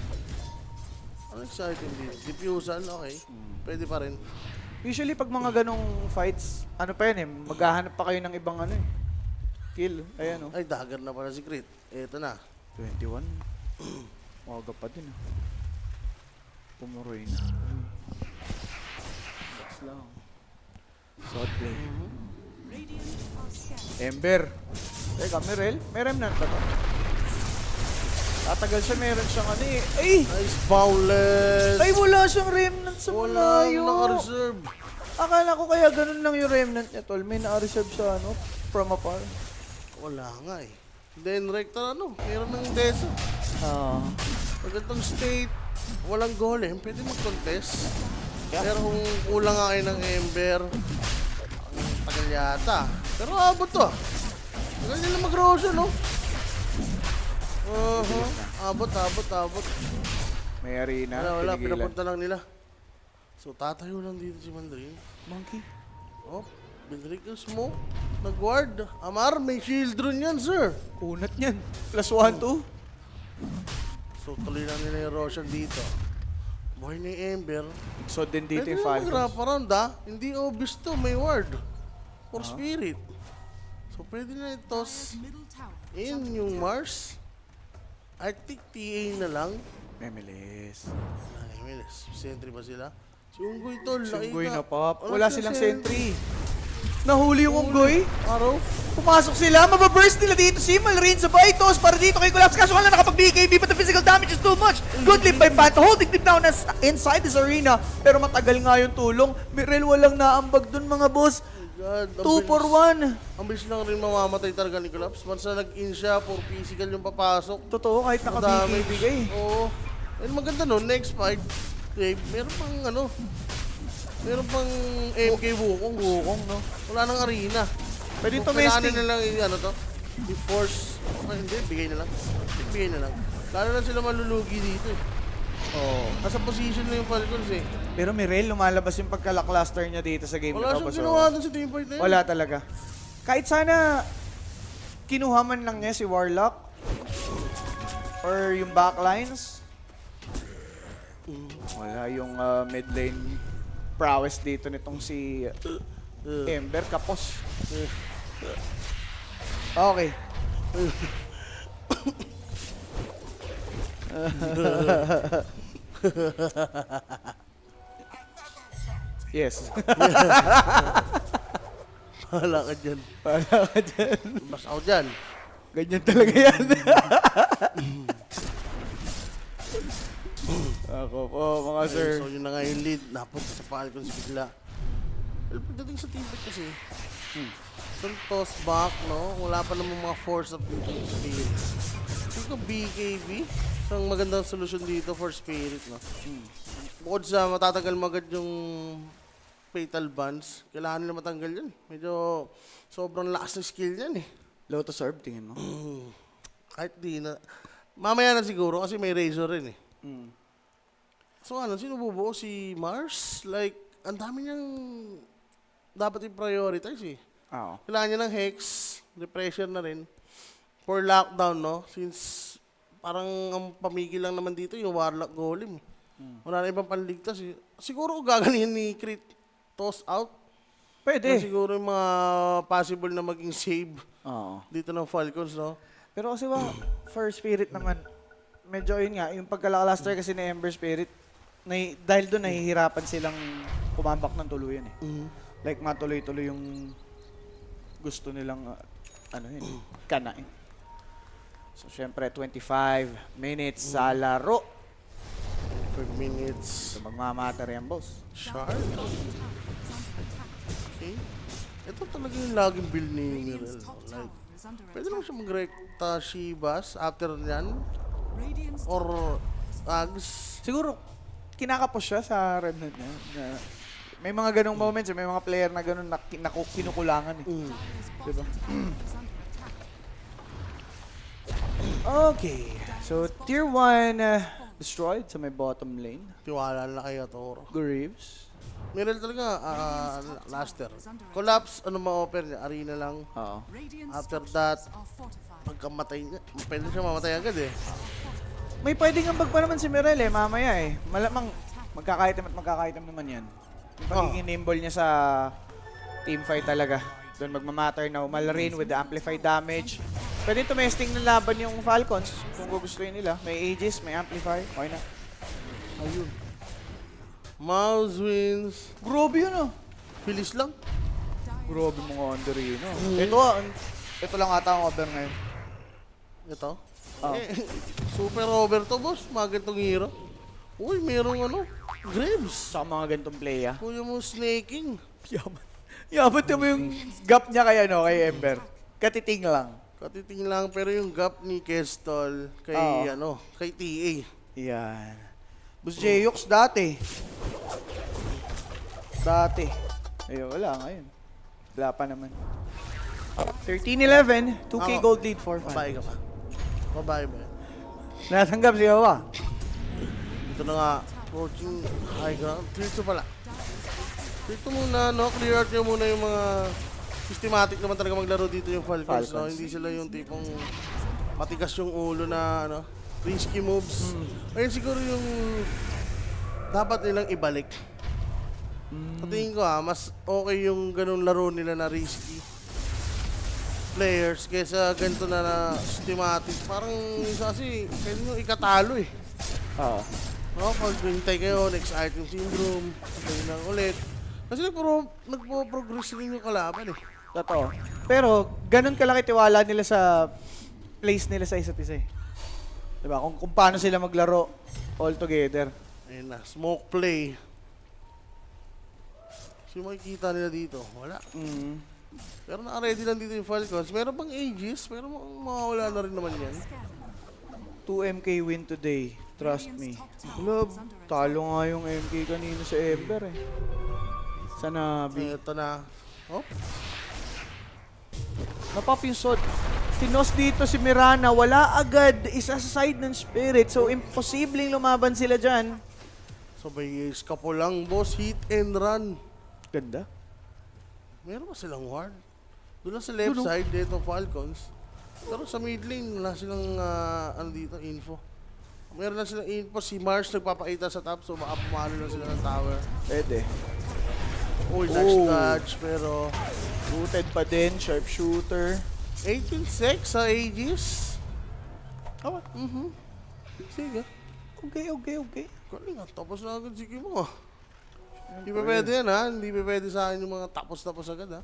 S1: Ang exciting din. Diffusal, okay. Pwede pa rin.
S2: Usually, pag mga ganong fights, ano pa yun eh, maghahanap pa kayo ng ibang ano eh. Kill. Ayan oh.
S1: Ay, dagger na pala si Crit. Eto na.
S2: 21. Maga pa din ah. Pumuroy na. Relax lang. Shot play. Ember. Teka, Mirel? May remnant ba to? Tatagal siya, meron siyang ano eh. Ay!
S1: Nice boundless.
S2: Ay, wala siyang remnant sa
S1: Wala
S2: malayo.
S1: naka-reserve.
S2: Akala ko kaya ganun lang yung remnant niya, tol. May na-reserve sa ano, from afar.
S1: Wala nga eh. Then, Rector ano, meron ng Desa.
S2: Ah.
S1: Magandang state, walang golem, pwede mag-contest. Pero kung kulang nga kayo ng Ember, ang tagal yata. Pero abot to. Tagal nila mag-Roshan, no? Abot.
S2: May arena.
S1: Wala,
S2: pinigilan.
S1: pinapunta lang nila. So, tatayo lang dito si Mandarin.
S2: Monkey.
S1: Oh, binalik yung smoke. Nag-ward. Amar, may shield rune yan, sir.
S2: Kunat niyan. Plus 1, 2.
S1: So, tuloy lang nila yung Roshan dito. Buhay ni Ember.
S2: So din dito
S1: Pwede
S2: yung
S1: na
S2: Falcons.
S1: mag-wrap around, Hindi obvious to, may ward. For spirit. So, pwede na i-toss in yung Mars. I think TA na lang.
S2: Memelis.
S1: Ay, Miles, sentry ba sila? Si Unggoy, tol.
S2: Unggoy
S1: nakita.
S2: na pop.
S1: Wala
S2: Wala
S1: silang
S2: silang sentry. Nahuli yung Unggoy.
S1: Araw.
S2: Pumasok sila. Mababurst nila dito si Malrin sa Baitos para dito kay Collapse. Kaso wala nakapag-BKB but the physical damage is too much. Good lead by Pat. Holding them down inside this arena. Pero matagal nga yung tulong. Mirel walang naambag dun mga boss.
S1: God,
S2: 2 for 1.
S1: Ang bilis lang rin mamamatay talaga ni Collapse. Once na nag-in siya, for physical yung papasok.
S2: Totoo, kahit naka-BKB ka eh.
S1: Oo. And maganda nun, next fight, meron pang ano, meron pang MK Wukong.
S2: Wukong, no?
S1: Wala nang arena.
S2: Pwede
S1: So,
S2: tumesting.
S1: kailangan na lang ano to, i-force. Hindi, bigay na lang. Bigay na lang. Lalo na sila malulugi dito eh.
S2: Oo.
S1: Nasa position na yung Falcons eh.
S2: Pero Mirel, lumalabas yung pagka-cluster niya dito sa game
S1: Wala
S2: na to.
S1: siyang
S2: boss,
S1: ginawa
S2: oh.
S1: dun sa team fight na yun.
S2: Wala talaga. Kahit sana kinuha man lang niya si Warlock or yung backlines. Wala yung mid lane prowess dito nitong si Ember. Kapos. Okay. Yes.
S1: Wala ka dyan.
S2: Wala ka dyan.
S1: Mas ako dyan.
S2: Ganyan talaga yan. Ako po, mga sir.
S1: So yun na nga yung lead. Napunta sa Falcons bigla. Well, pagdating sa team fight kasi, some toss back, no? Wala pa namang mga force of spirit. Ito BKB, isang magandang solusyon dito for spirit, no? Bukod sa matatagal magad yung fatal bands, kailangan nila matanggal yan. Medyo sobrang lakas ng skill yan eh.
S2: Low to serve, tingin mo?
S1: Kahit di na, mamaya na siguro kasi may Razor rin eh. So ano, sino bubuo? Si Mars? Like, ang dami niyang dapat i-prioritize eh.
S2: Oo.
S1: Kailangan niya ng Hex, Repression na rin. For lockdown, no? Since parang ang pamigil lang naman dito yung Warlock Golem. Wala na ibang panligtas eh. Siguro gaganin ni Crit toss out.
S2: Pwede.
S1: Siguro yung mga possible na maging save
S2: Oo.
S1: dito ng Falcons, no?
S2: Pero kasi for Spirit naman, medyo yun nga, yung pagkalakalaster kasi ni Ember Spirit, dahil doon nahihirapan silang kumambak ng tuluyan eh. Like matuloy-tuloy yung gusto nilang, kanain. So syempre, 25 minutes sa laro.
S1: 5 minutes.
S2: So magmamatter yan, boss.
S1: Sharp. Okay. Ito talaga yung laging build ni Mirel. Like, pwede naman siya mag-recta Shivas after nyan. Or Ags.
S2: Siguro, kinakapos siya sa Remnant niya. May mga ganong moments, may mga player na ganon na kinukulangan eh. Diba? Okay. So, tier 1 destroyed sa may bottom lane.
S1: Tiwala na kay Toro.
S2: Graves.
S1: Mirel talaga, laster. Collapse, ano ma-offer niya? Arena lang.
S2: Oo.
S1: After that, pagkamatay niya, pwede siya mamatay agad eh.
S2: May pwedeng ambag pa naman si Mirel eh, mamaya eh. Malamang magkakaitem at magkakaitem naman yan. Yung pagiging nimble niya sa teamfight talaga. Doon magmamatter na Malrain with the amplified damage. Pwede tumesting ng laban yung Falcons kung gugustuhin nila. May Aegis, may Amplify. Okay na. Ayun.
S1: Mouse wins.
S2: Grabe yun oh.
S1: Bilis lang.
S2: Grabe mga Underino. Ito lang ata ang over ngayon.
S1: Ito.
S2: Oh.
S1: Super over to, boss. Mga ganitong hero. Uy, merong Graves.
S2: Sa mga ganitong play ah.
S1: Kuya mo snaking.
S2: Yaman. Yaman mo yung gap niya kay Ember. Katiting lang.
S1: Katiting lang, pero yung gap ni Kestol kay, kay TA.
S2: Yan. Bus Jayux dati. Ayun, wala ngayon. Wala pa naman. 13-11, 2K
S1: Ako.
S2: gold lead for fun.
S1: Babae ka pa. Babae ba?
S2: Natanggap si Wawa.
S1: Dito na nga, approaching high ground. Clear to pala. Clear to muna, no? Clear out nyo muna yung mga systematic naman talaga maglaro dito yung Falcons, no? Hindi sila yung tipong matigas yung ulo na, risky moves. Ayun siguro yung dapat nilang ibalik. Sa tingin ko, mas okay yung ganun laro nila na risky players kaysa ganito na systematic. Parang kasi pwede nyo ikatalo eh.
S2: Oo.
S1: No, pag hintay kayo, next item syndrome, hintay lang ulit. Kasi nagpo-progress rin yung kalaban eh.
S2: Totoo. Pero, ganun kalaki tiwala nila sa place nila sa isa't isa eh. Diba? Kung paano sila maglaro all together.
S1: Ayun na, smoke play. So makikita nila dito, wala. Pero naka-ready lang dito yung Falcons. Meron pang Aegis, pero mawawala na rin naman yan.
S2: 2MK win today. Trust me. Love, talo nga yung MK kanina sa Ember eh. Sa Navi.
S1: Ito na. Oh,
S2: Napop yung shot. Tinos dito si Mirana. Wala agad. Isa sa side ng Spirit. So, imposibleng lumaban sila dyan.
S1: sabay eskapo lang, boss. Hit and run.
S2: Ganda.
S1: Meron pa silang ward. Doon lang sa left side, dito Falcons. Pero sa mid lane, wala silang dito, info. Meron na silang info. Si Mars nagpapakita sa top, so baka pumalo lang sila ng tower.
S2: Pwede.
S1: Uy, nice dodge, pero
S2: Rooted pa din. Sharpshooter.
S1: 18-6 sa Aegis.
S2: Oh,
S1: Sige.
S2: okay.
S1: Galing nga, tapos na agad si Kimo. Hindi pa pwede yan ha, hindi pa pwede sa akin yung mga tapos agad ha.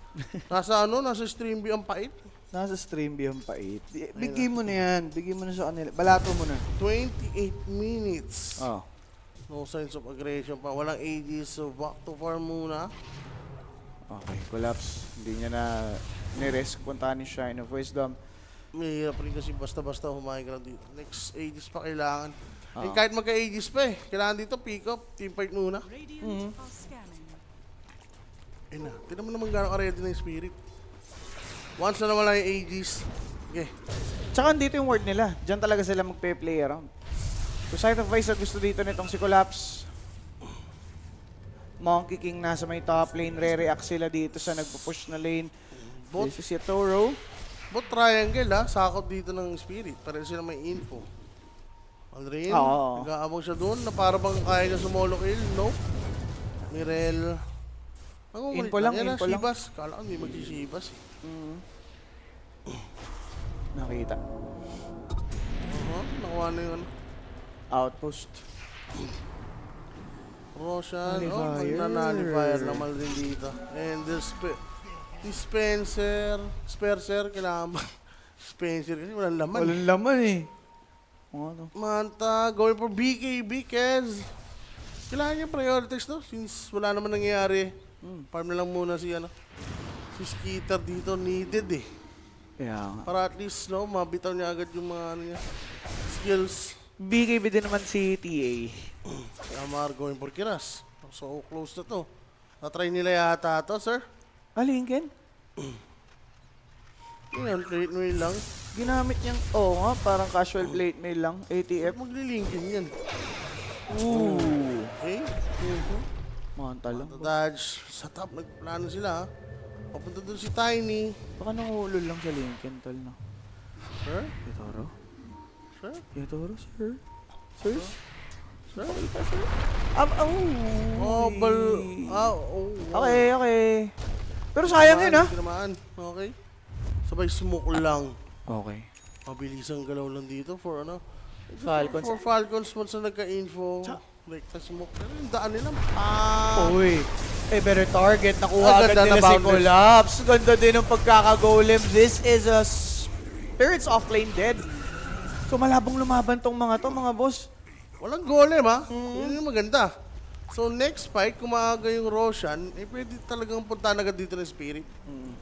S1: Nasa stream B ang pait.
S2: Nasa stream B ang pait. Bigay mo na yan. Bigay mo na sa kanila. Balato mo na.
S1: 28 minutes.
S2: Oh.
S1: No signs of aggression pa. Walang Aegis, so back to farm muna.
S2: Okay, collapse. Hindi niya na ni-risk puntahan ni Shrine of Wisdom.
S1: Mahirap rin kasi basta-basta humahigrand dito. Next Aegis pa kailangan. Eh, kahit magka-Aegis pa eh. Kailangan dito pick up, team fight muna. Eh na, tinan mo naman gano'ng ka-ready na yung spirit. Once na nawala yung Aegis. Okay.
S2: Tsaka dito yung word nila. Diyan talaga sila magpe-play around. So, Sight of Vice gusto dito nitong si Collapse. Monkey King nasa may top lane. Re-react sila dito sa nagpo-push na lane.
S1: Bot,
S2: This is Yatoro.
S1: bot triangle ha, sakot dito ng spirit. Pareho sila may info. Alrin,
S2: Oo.
S1: nag-aabang siya doon na para bang kaya niya sumolo kill. No. Mirel.
S2: Info lang,
S1: Yan na,
S2: info lang.
S1: Shibas. Kala ko hindi mag-Shibas eh.
S2: Nakita.
S1: Nakuha na yung
S2: Outpost.
S1: Roshan.
S2: Nullifier.
S1: Magnanullifier naman rin dito. And this Spencer, kailangan ba? Spencer kasi walang laman.
S2: Walang laman eh. Ano?
S1: Manta, going for BKB, Kez. Kailangan niya priorities, no? Since wala naman nangyayari. Farm na lang muna si Skitter dito. Needed eh.
S2: Kaya nga.
S1: Para at least, no, mabitaw niya agad yung mga niya, skills.
S2: BKB din naman si TA.
S1: Yamar going for Kiras. So close na to. Na-try nila yata to, sir.
S2: Alingken?
S1: Yun, plate mail lang.
S2: Ginamit niyang, nga, parang casual plate mail lang. ATF.
S1: Maglilingkin yan.
S2: Ooh.
S1: Okay?
S2: Manta lang.
S1: Dodge. Sa top, nagplano sila, ha? Papunta doon si Tiny.
S2: Baka nangulol lang sa Lincoln, tol na.
S1: Sir?
S2: Yatoro?
S1: Sir?
S2: Yatoro, sir? Sir?
S1: Oh,
S2: Okay. Pero sayang yun, ha?
S1: Tinamaan. Okay. Sabay smoke lang.
S2: Okay.
S1: Mabilis ang galaw lang dito for ano?
S2: Falcons.
S1: For Falcons, once na nagka-info, like the smoke. Pero yung daan nila,
S2: Uy. Better target. Nakuha
S1: Ah,
S2: agad
S1: ganda
S2: nila
S1: na
S2: si
S1: boundless.
S2: Collapse. Ganda din ng pagkakagolem. This is a Spirits off lane dead. So malabong lumaban tong mga to, mga boss.
S1: walang golem ha. Yun yung maganda. So next fight, kung maaga yung Roshan, pwede talagang punta agad dito ng Spirit.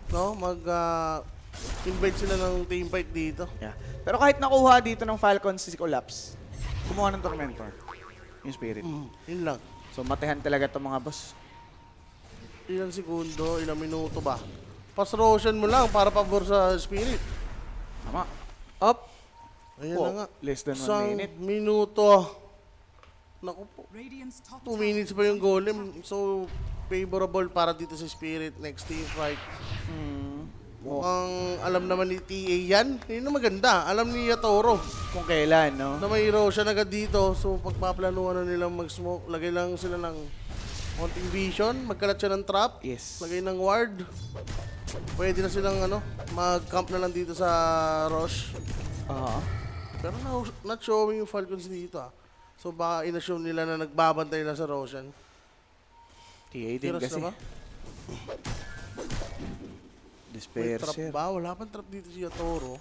S1: No? Invite sila ng team fight dito.
S2: Yeah. Pero kahit nakuha dito ng Falcons si Collapse, kumuha ng Tormentor. Yung Spirit.
S1: Yun lang.
S2: So matehan talaga itong mga boss.
S1: Ilang segundo, ilang minuto ba? Pas Roshan mo lang para pabor sa Spirit.
S2: Tama. Up.
S1: Ayan
S2: Oh,
S1: na nga.
S2: less than 1
S1: Isang
S2: minute.
S1: minuto. Naku po. 2 minutes pa yung golem. So, favorable para dito sa Spirit next team fight. Mukhang alam naman ni TA yan. Yun ang maganda. Alam ni Yatoro
S2: Kung kailan, no?
S1: na may Roshan agad dito. So, pagpaplanuhan na nilang mag-smoke, lagay lang sila ng konting vision. Magkalat siya ng trap.
S2: Yes.
S1: Lagay ng ward. Pwede na silang mag-camp na lang dito sa Rosh. Pero not showing yung Falcons dito ah. So baka in-assume nila na nagbabantay na sa Roshan.
S2: TA din
S1: Tiras
S2: kasi.
S1: na ba? May trap
S2: Disperser.
S1: ba? Wala pang trap dito si Yatoro.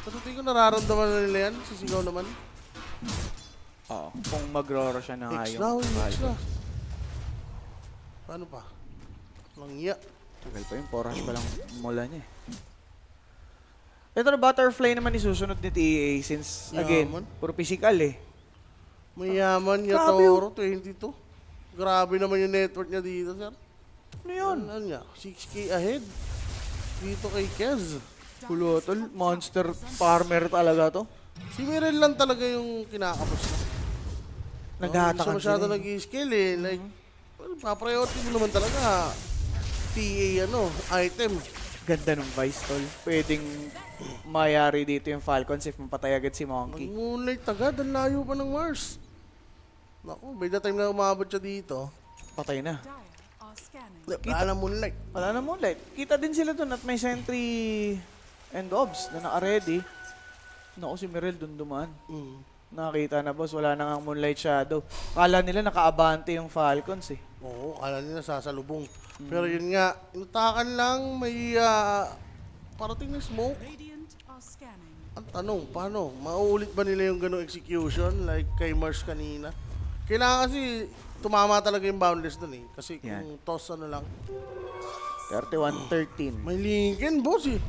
S1: Pero tingin ko nararamdaman na nila yan. Sisigaw naman.
S2: Oo. Kung magro siya na nga
S1: X
S2: yung
S1: na, X na.
S2: Falcons.
S1: Paano pa? Langya.
S2: Tagal pa yung 4 pa lang mula niya eh. Ito na butterfly naman isusunod ni TA since, again,
S1: Yaman.
S2: puro physical eh.
S1: Mayaman
S2: Grabe
S1: Yatoro, 22. Grabe naman yung network niya dito, sir.
S2: Ano yun?
S1: Ano niya? 6K ahead. Dito kay Kez.
S2: Kulotol, monster farmer talaga to.
S1: Si Mirel lang talaga yung kinakapos na.
S2: Naghahatakan
S1: Hindi siya masyado
S2: sila eh.
S1: nag-i-skill eh. Like, well, pa-priority mo naman talaga. TA item.
S2: Ganda ng Vice tol. Pwedeng mayari dito yung Falcons if mapatay agad si Monkey.
S1: Mag-moonlight agad. Ang layo pa ng Mars. Naku, by the time na umabot siya dito,
S2: Patay na.
S1: wala na moonlight.
S2: Wala na moonlight. Kita din sila dun at may sentry and obs na naka-ready. Naku, si Mirel dun dumaan. Nakita na boss, wala na nga moonlight shadow. Kala nila naka-abante yung Falcons eh.
S1: Oo, kala nila sasalubong. Pero yun nga, inutakan lang, may parating na smoke. Ang tanong, paano? Mauulit ba nila yung ganong execution like kay Mars kanina? Kailangan kasi tumama talaga yung boundless dun eh. Kasi kung
S2: Yan.
S1: toss lang.
S2: 31-13.
S1: May Lincoln, boss eh.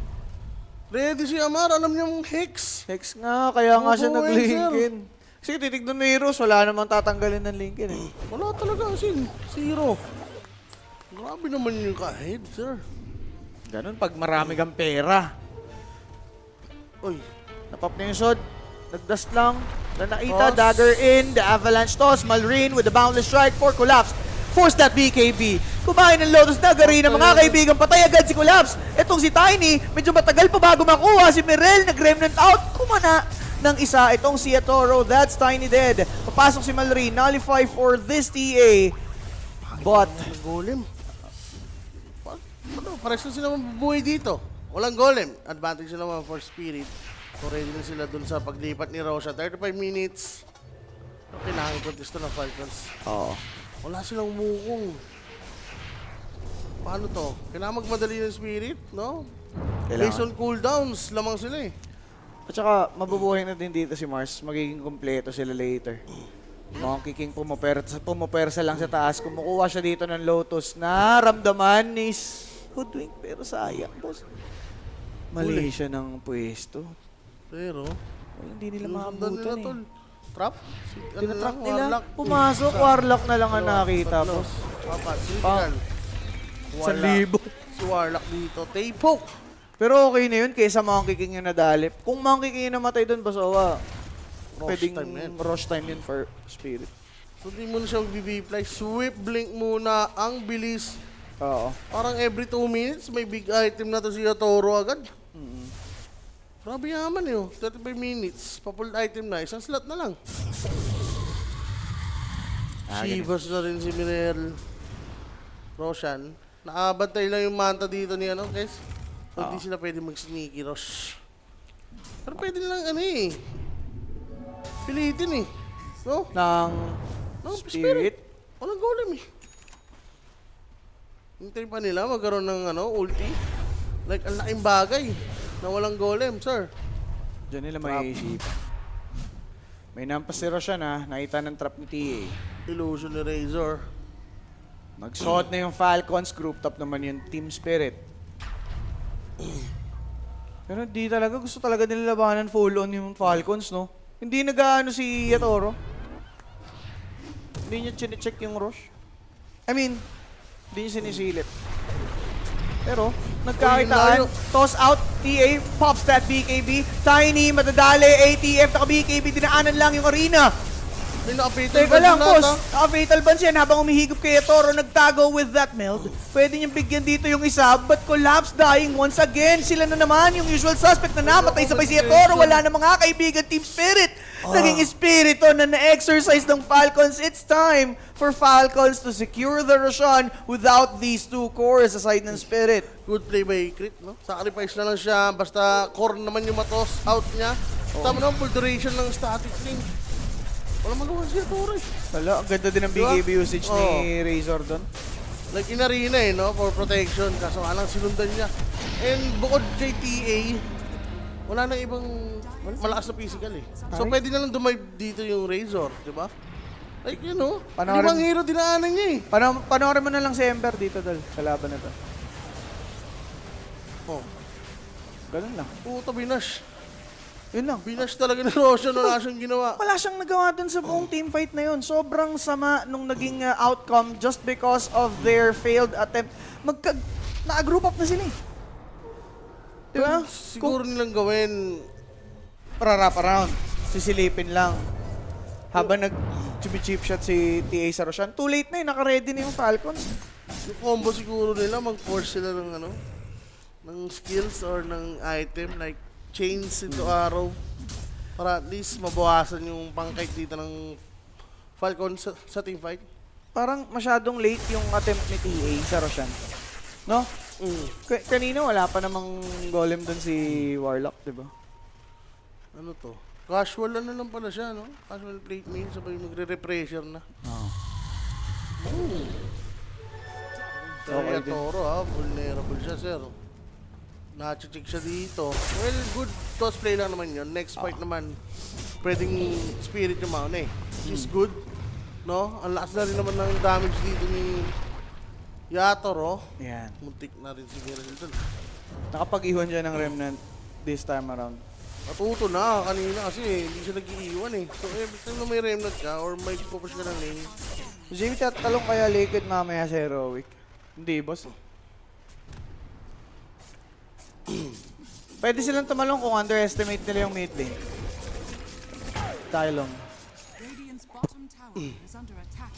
S1: Ready si Amar, alam niya yung Hex.
S2: Hex nga, kaya nga siya
S1: Oo,
S2: nag-Lincoln. Kasi titignan na Heroes, wala namang tatanggalin ng Lincoln eh.
S1: Wala talaga kasi, zero. Grabe naman yung kahit, sir.
S2: Ganun pag marami kang pera.
S1: Uy,
S2: Napop na yung shot. Nagdust lang. Na nakita,
S1: Toss.
S2: dagger in, the avalanche toss, Malrine with the boundless strike for Collapse. Force that BKB. Kumain ng Lotus Daggery ng mga kaibigan. Patay agad si Collapse. Etong si Tiny, medyo matagal pa bago makuha. Si Mirel, nag-remnant out. Kumana ng isa. Itong si Yatoro, that's Tiny dead. Papasok si Malrine, nullify for this TA. But,
S1: golem. Ano, pares na sila mabubuhay dito. Walang golem. Advantage na naman for Spirit. So ready na sila dun sa paglipat ni Rosha. 35 minutes. Kailangan contest na ng Falcons.
S2: oo.
S1: Wala silang mukong. Paano to? Kailangan magmadali ng Spirit, no? Based on cooldowns, lamang sila eh.
S2: At saka, mabubuhay na din dito si Mars. Magiging kompleto sila later. Monkey King pumapersa lang sa taas. Kumukuha siya dito ng Lotus na ramdaman is hoodwink. Pero sayang, boss. Mali
S1: Huli.
S2: siya ng pwesto.
S1: Pero,
S2: Well, hindi nila
S1: susundan nila
S2: maabutan
S1: tol.
S2: eh.
S1: Trap?
S2: Tinatrap nila.
S1: Warlock.
S2: Pumasok, Warlock na lang ang nakita,
S1: Tatlo.
S2: boss.
S1: Apat.
S2: Pang-
S1: Critical.
S2: 1,000.
S1: Si Warlock dito. Tay-poke.
S2: Pero okay na yun kaysa Monkey King yung nadalip. Kung Monkey King yung namatay doon, Basawa,
S1: Rush
S2: pwedeng
S1: time na yan.
S2: rush time yun for Spirit.
S1: So di mo na siya mag-BB-fly. Sweep blink muna. Ang bilis.
S2: Oo.
S1: Parang every 2 minutes, may big item na to si Yatoro agad. Grabe yaman yun. 35 minutes. Pa-pull item na. Isang slot na lang. Shivas na rin si Mirel. Roshan. Nakabantay lang yung manta dito ni ano, guys. So, hindi sila pwede mag-sneaky rush. Pero pwede lang ano eh. Pilitin eh. No?
S2: Ng
S1: No,
S2: spirit.
S1: Walang golem eh. Hintayin pa nila magkaroon ng ano, ulti. Like, ang laking bagay na walang golem, sir.
S2: Diyan nila may isip. May nampas si Roshan ha. Nakita ng trap ni TA.
S1: Illusion ni Razor.
S2: Nagsuot na yung Falcons. Group top naman yung Team Spirit. Pero di talaga. Gusto talaga nila labanan full on yung Falcons, no? Hindi nag-ano si Yatoro. Hindi niya chine-check yung rush. I mean, hindi niya sinisilip. Pero, nagkakitaan.
S1: Uy,
S2: Toss out, TA, pops that BKB. Tiny, madadali, ATF, naka-BKB, dinaanan lang yung arena.
S1: May nakapital
S2: Teka lang, boss. Naka-fatal ban siya habang umihigop kay Toro, nagtago with that meld. Pwede niyang bigyan dito yung isa, but collapse dying once again. Sila na naman, yung usual suspect na namatay sabay si Toro. Wala na mga kaibigan, Team Spirit. Naging espiritu na na-exercise ng Falcons. It's time for Falcons to secure the Roshan without these two cores aside ng Spirit.
S1: Good play by Crit, no? Sacrifice na lang siya. Basta core naman yung matos out niya. Tama naman, full duration ng static link. Wala maluhan siya, Tore.
S2: Wala, ang ganda din ng
S1: Diba?
S2: BKB usage ni Razor doon.
S1: Like in arena eh, no? For protection. Kaso alang sinundan niya. And bukod kay TA, wala nang ibang malakas na physical eh. So
S2: Ay.
S1: pwede na lang dumive dito yung Razor, di ba? Like yun, no?
S2: Panoorin-
S1: Limang hero dinaanan niya eh.
S2: Panoorin mo na lang si Ember dito, Dal, sa laban na to.
S1: Oh,
S2: Ganun lang.
S1: puto binash.
S2: Yun lang.
S1: Binash talaga ni Roshan, wala siyang ginawa.
S2: Wala siyang nagawa dun sa buong team fight na yun. Sobrang sama nung naging outcome just because of their failed attempt. Na-group up na sila eh. Diba?
S1: Siguro nilang gawin,
S2: Para-wrap around. Sisilipin lang. Habang nag-chip shot si TA sa Roshan. Too late na eh. Naka-ready na yung Falcons.
S1: yung combo siguro nila, mag-force sila ng ano, ng skills or ng item like chains into arrow para at least mabawasan yung pangkite dito ng Falcon sa team fight.
S2: Parang masyadong late yung attempt ni TA sa Roshan. No? Kanina wala pa namang golem dun si Warlock, di ba?
S1: Ano to? Casual ano lang pala siya, no? Casual plate main, sabay magre-repressure na. Kaya
S2: Okay din.
S1: Toro ha, vulnerable siya, sir. Nachichik siya dito. Well, good toss play lang naman yun. Next fight naman, pwedeng spirit yung mauna eh. Which is good. No? Ang lakas na rin naman ng damage dito ni Yatoro.
S2: Yan.
S1: Muntik na rin si Gerald dun.
S2: Nakapag-iwan siya ng Remnant this time around.
S1: Natuto na kanina kasi hindi siya nag-iiwan eh. So every time na may remnant ka or may pupush ka ng lane,
S2: Jimmy, tatalong kaya Liquid mamaya sa Heroic? Hindi, boss. Pwede silang tumalong kung underestimate nila yung mid lane. Tylong.
S4: Radiant's bottom tower is under attack.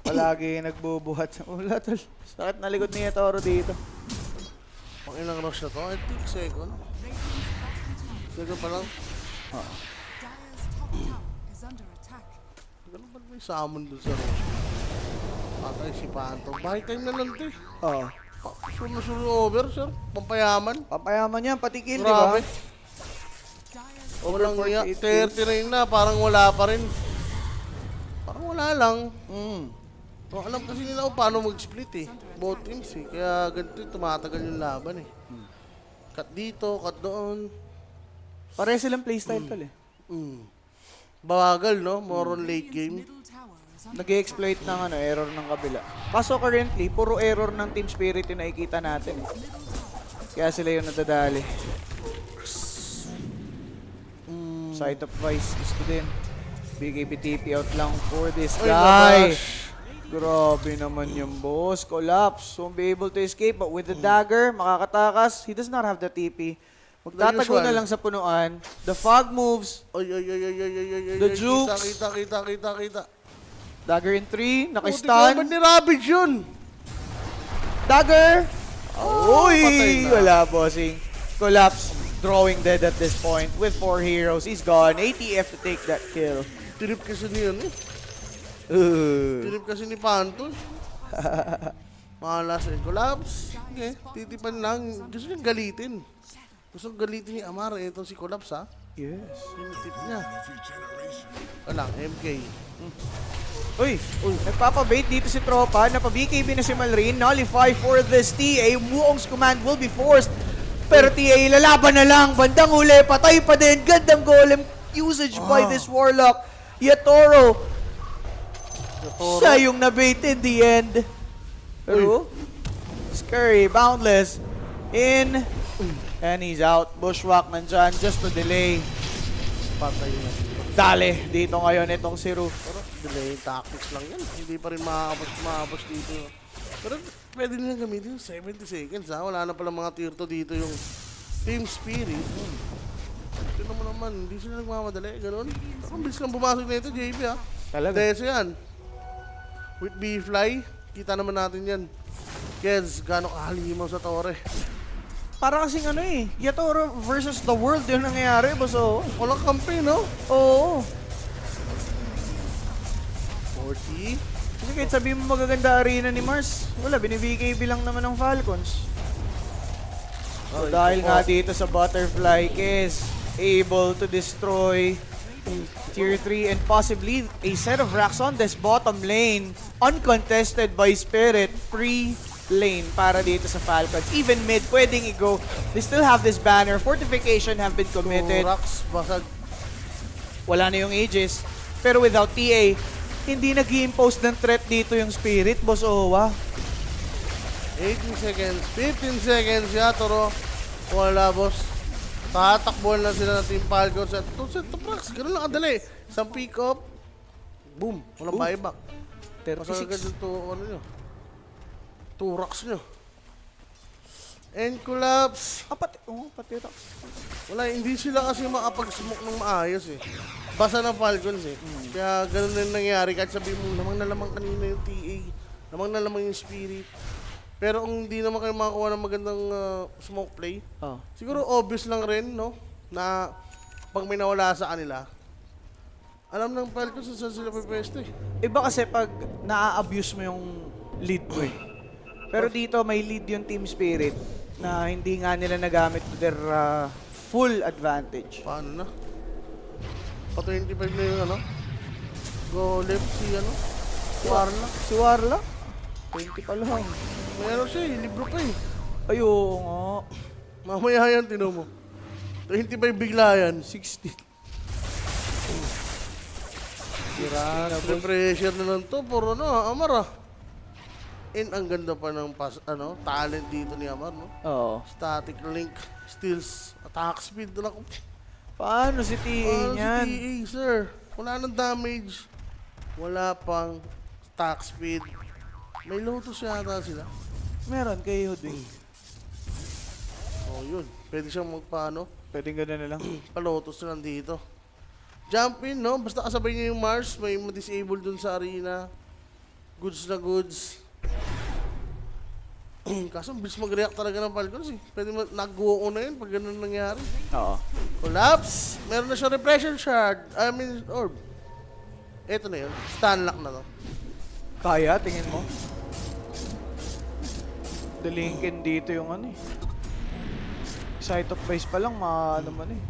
S2: Palagi nagbubuhat sa ulat. Sakit na likod ni Toro dito.
S1: pang ilang rush na to, I think second. Second pa lang.
S4: Dire's top tower is under attack.
S1: Ganun ba may summon dun sa rush? Patay si Phantom. Bahay time na lang to eh.
S2: Oo.
S1: Sure over, sir. Pampayaman.
S2: Pampayaman yan, pati kill, di ba?
S1: Grabe.
S4: Dire's
S1: Walang
S2: Over
S1: iya.
S2: 48
S1: 39 na, parang wala pa rin. Parang wala lang. So, alam kasi nila kung paano mag-split eh. Both teams eh. Kaya ganito yung tumatagal yung laban eh. Cut dito, cut doon.
S2: Pare silang playstyle tol eh.
S1: Bawagal, no? More on late game.
S4: middle tower is under
S2: Nag-exploit ng error ng kabila. Kaso currently, puro error ng Team Spirit yung nakikita natin eh. Kaya sila yung nadadali. Side of Vice, gusto din. BKB TP out lang for this
S1: Oy,
S2: guy.
S1: nabash.
S2: Grabe naman yung boss. Collapse. Won't be able to escape. But with the dagger, makakatakas. He does not have the TP. Magtatago
S1: usual.
S2: na lang sa punuan. The fog moves.
S1: Oy, oy, oy, oy, oy, oy, oy, oy,
S2: The
S1: oy,
S2: jukes.
S1: Kita.
S2: Dagger in 3.
S1: Puti
S2: Naka-stun.
S1: naman ni Ravage yun.
S2: Dagger! Uy!
S1: patay na.
S2: Wala, bossing. Collapse. Drawing dead at this point with 4 heroes. He's gone. ATF to take that kill.
S1: Trip kasi niyan eh. Trip kasi ni Panto. Malas and collapse. Okay, titipan lang. Gusto niyang galitin. Gusto galitin ni Amar. Ito si Collapse, ha?
S2: Yes.
S1: Yung tip niya. Walang, MK.
S2: Uy, nagpapabait dito si Tropa. Napa-BKB na si Malrin. Nullify for this TA. Muong's command will be forced. Pero TA, lalaban na lang. Bandang uli, patay pa din. Gandang golem usage by this Warlock. Yatoro. Siya yung nabait in the end. Pero, Scurry, Boundless, in, and he's out. Bushwhack nandyan just to delay.
S1: Patay na.
S2: Dale, dito ngayon itong si Ru.
S1: Pero delay tactics lang yan. Hindi pa rin makakapos dito. Pero pwede nilang gamitin yung 70 seconds, ha? Wala na pala mga tier 2 dito yung Team Spirit. Tignan mo naman, hindi sila nagmamadali. Ganun. Pero ang bilis lang pumasok na ito, JP, ha?
S2: Talaga.
S1: Deso yan. With B-Fly, kita naman natin yan. Keds, gano'ng kahalimaw sa tore.
S2: Para kasing ano eh, Yatoro versus the world yung nangyayari, boss. Oo.
S1: Walang kampi, no?
S2: Oo.
S1: 40.
S2: Kasi kahit sabihin mo magaganda arena ni Mars, wala, binibigay bilang naman ng Falcons. So, dahil nga dito sa Butterfly, Kiss able to destroy Tier 3 and possibly a set of racks on this bottom lane, uncontested by Spirit, free lane para dito sa Falcons. Even mid, pwedeng i-go. They still have this banner. Fortification have been committed.
S1: Turax, basag.
S2: Wala na yung Aegis. Pero without TA, hindi nag-impose ng threat dito yung Spirit, Boss Owa.
S1: 18 seconds, 15 seconds, Yatoro. Wala, boss. Tatakbo na sila ng Team Falcons at 2 set to max. Ganun lang kadali. Isang pick up. Boom. Walang buyback. Masagad
S2: 36.
S1: yung ano nyo. Turax nyo. And collapse.
S2: Pati Rox.
S1: Wala, hindi sila kasi makapag-smoke ng maayos eh. Basa ng Falcons eh. Kaya ganun na yung nangyari. Kahit sabihin mo, lamang na lamang kanina yung TA. Lamang na lamang yung Spirit. Pero kung hindi naman kayo makakuha ng magandang smoke play,
S2: Oh.
S1: siguro obvious lang rin, no? Na pag may nawala sa kanila, alam ng Falcons kung saan sila pwesto eh.
S2: Iba kasi pag na-abuse mo yung lead mo eh. Pero dito may lead yung Team Spirit na hindi nga nila nagamit to their full advantage.
S1: Paano na? Pa 25 na yung ano? Go left si ano? Warlock.
S2: Si Warlock? 20 pa lang.
S1: May ano siya eh, libro pa eh.
S2: Ayun nga.
S1: Mamaya yan, tino mo. 25 bigla yan.
S2: 60.
S1: Pressure na lang to, puro ano, Amar ah. And ang ganda pa ng talent dito ni Amar, no?
S2: Oo.
S1: Static link, steals, attack speed na ako.
S2: Paano si TA niyan?
S1: Si TA, sir. Wala nang damage. Wala pang attack speed. May Lotus yata sila.
S2: Meron kay Hoodwing.
S1: Oh, yun. Pwede siyang magpaano.
S2: Pwedeng gano'n na lang.
S1: Pa-Lotus na lang dito. Jump in, no? Basta kasabay niya yung Mars, may ma-disable dun sa arena. Goods na goods. Kaso, bilis mag-react talaga ng Falcons eh. Pwede nag-go na yun pag ganun nangyari.
S2: Oo.
S1: Collapse. Meron na siya repression shard. I mean, orb. Eto na yun. Stun lock na to.
S2: Kaya, tingin mo? The Lincoln dito yung ano eh. Sight of base pa lang, ano man eh.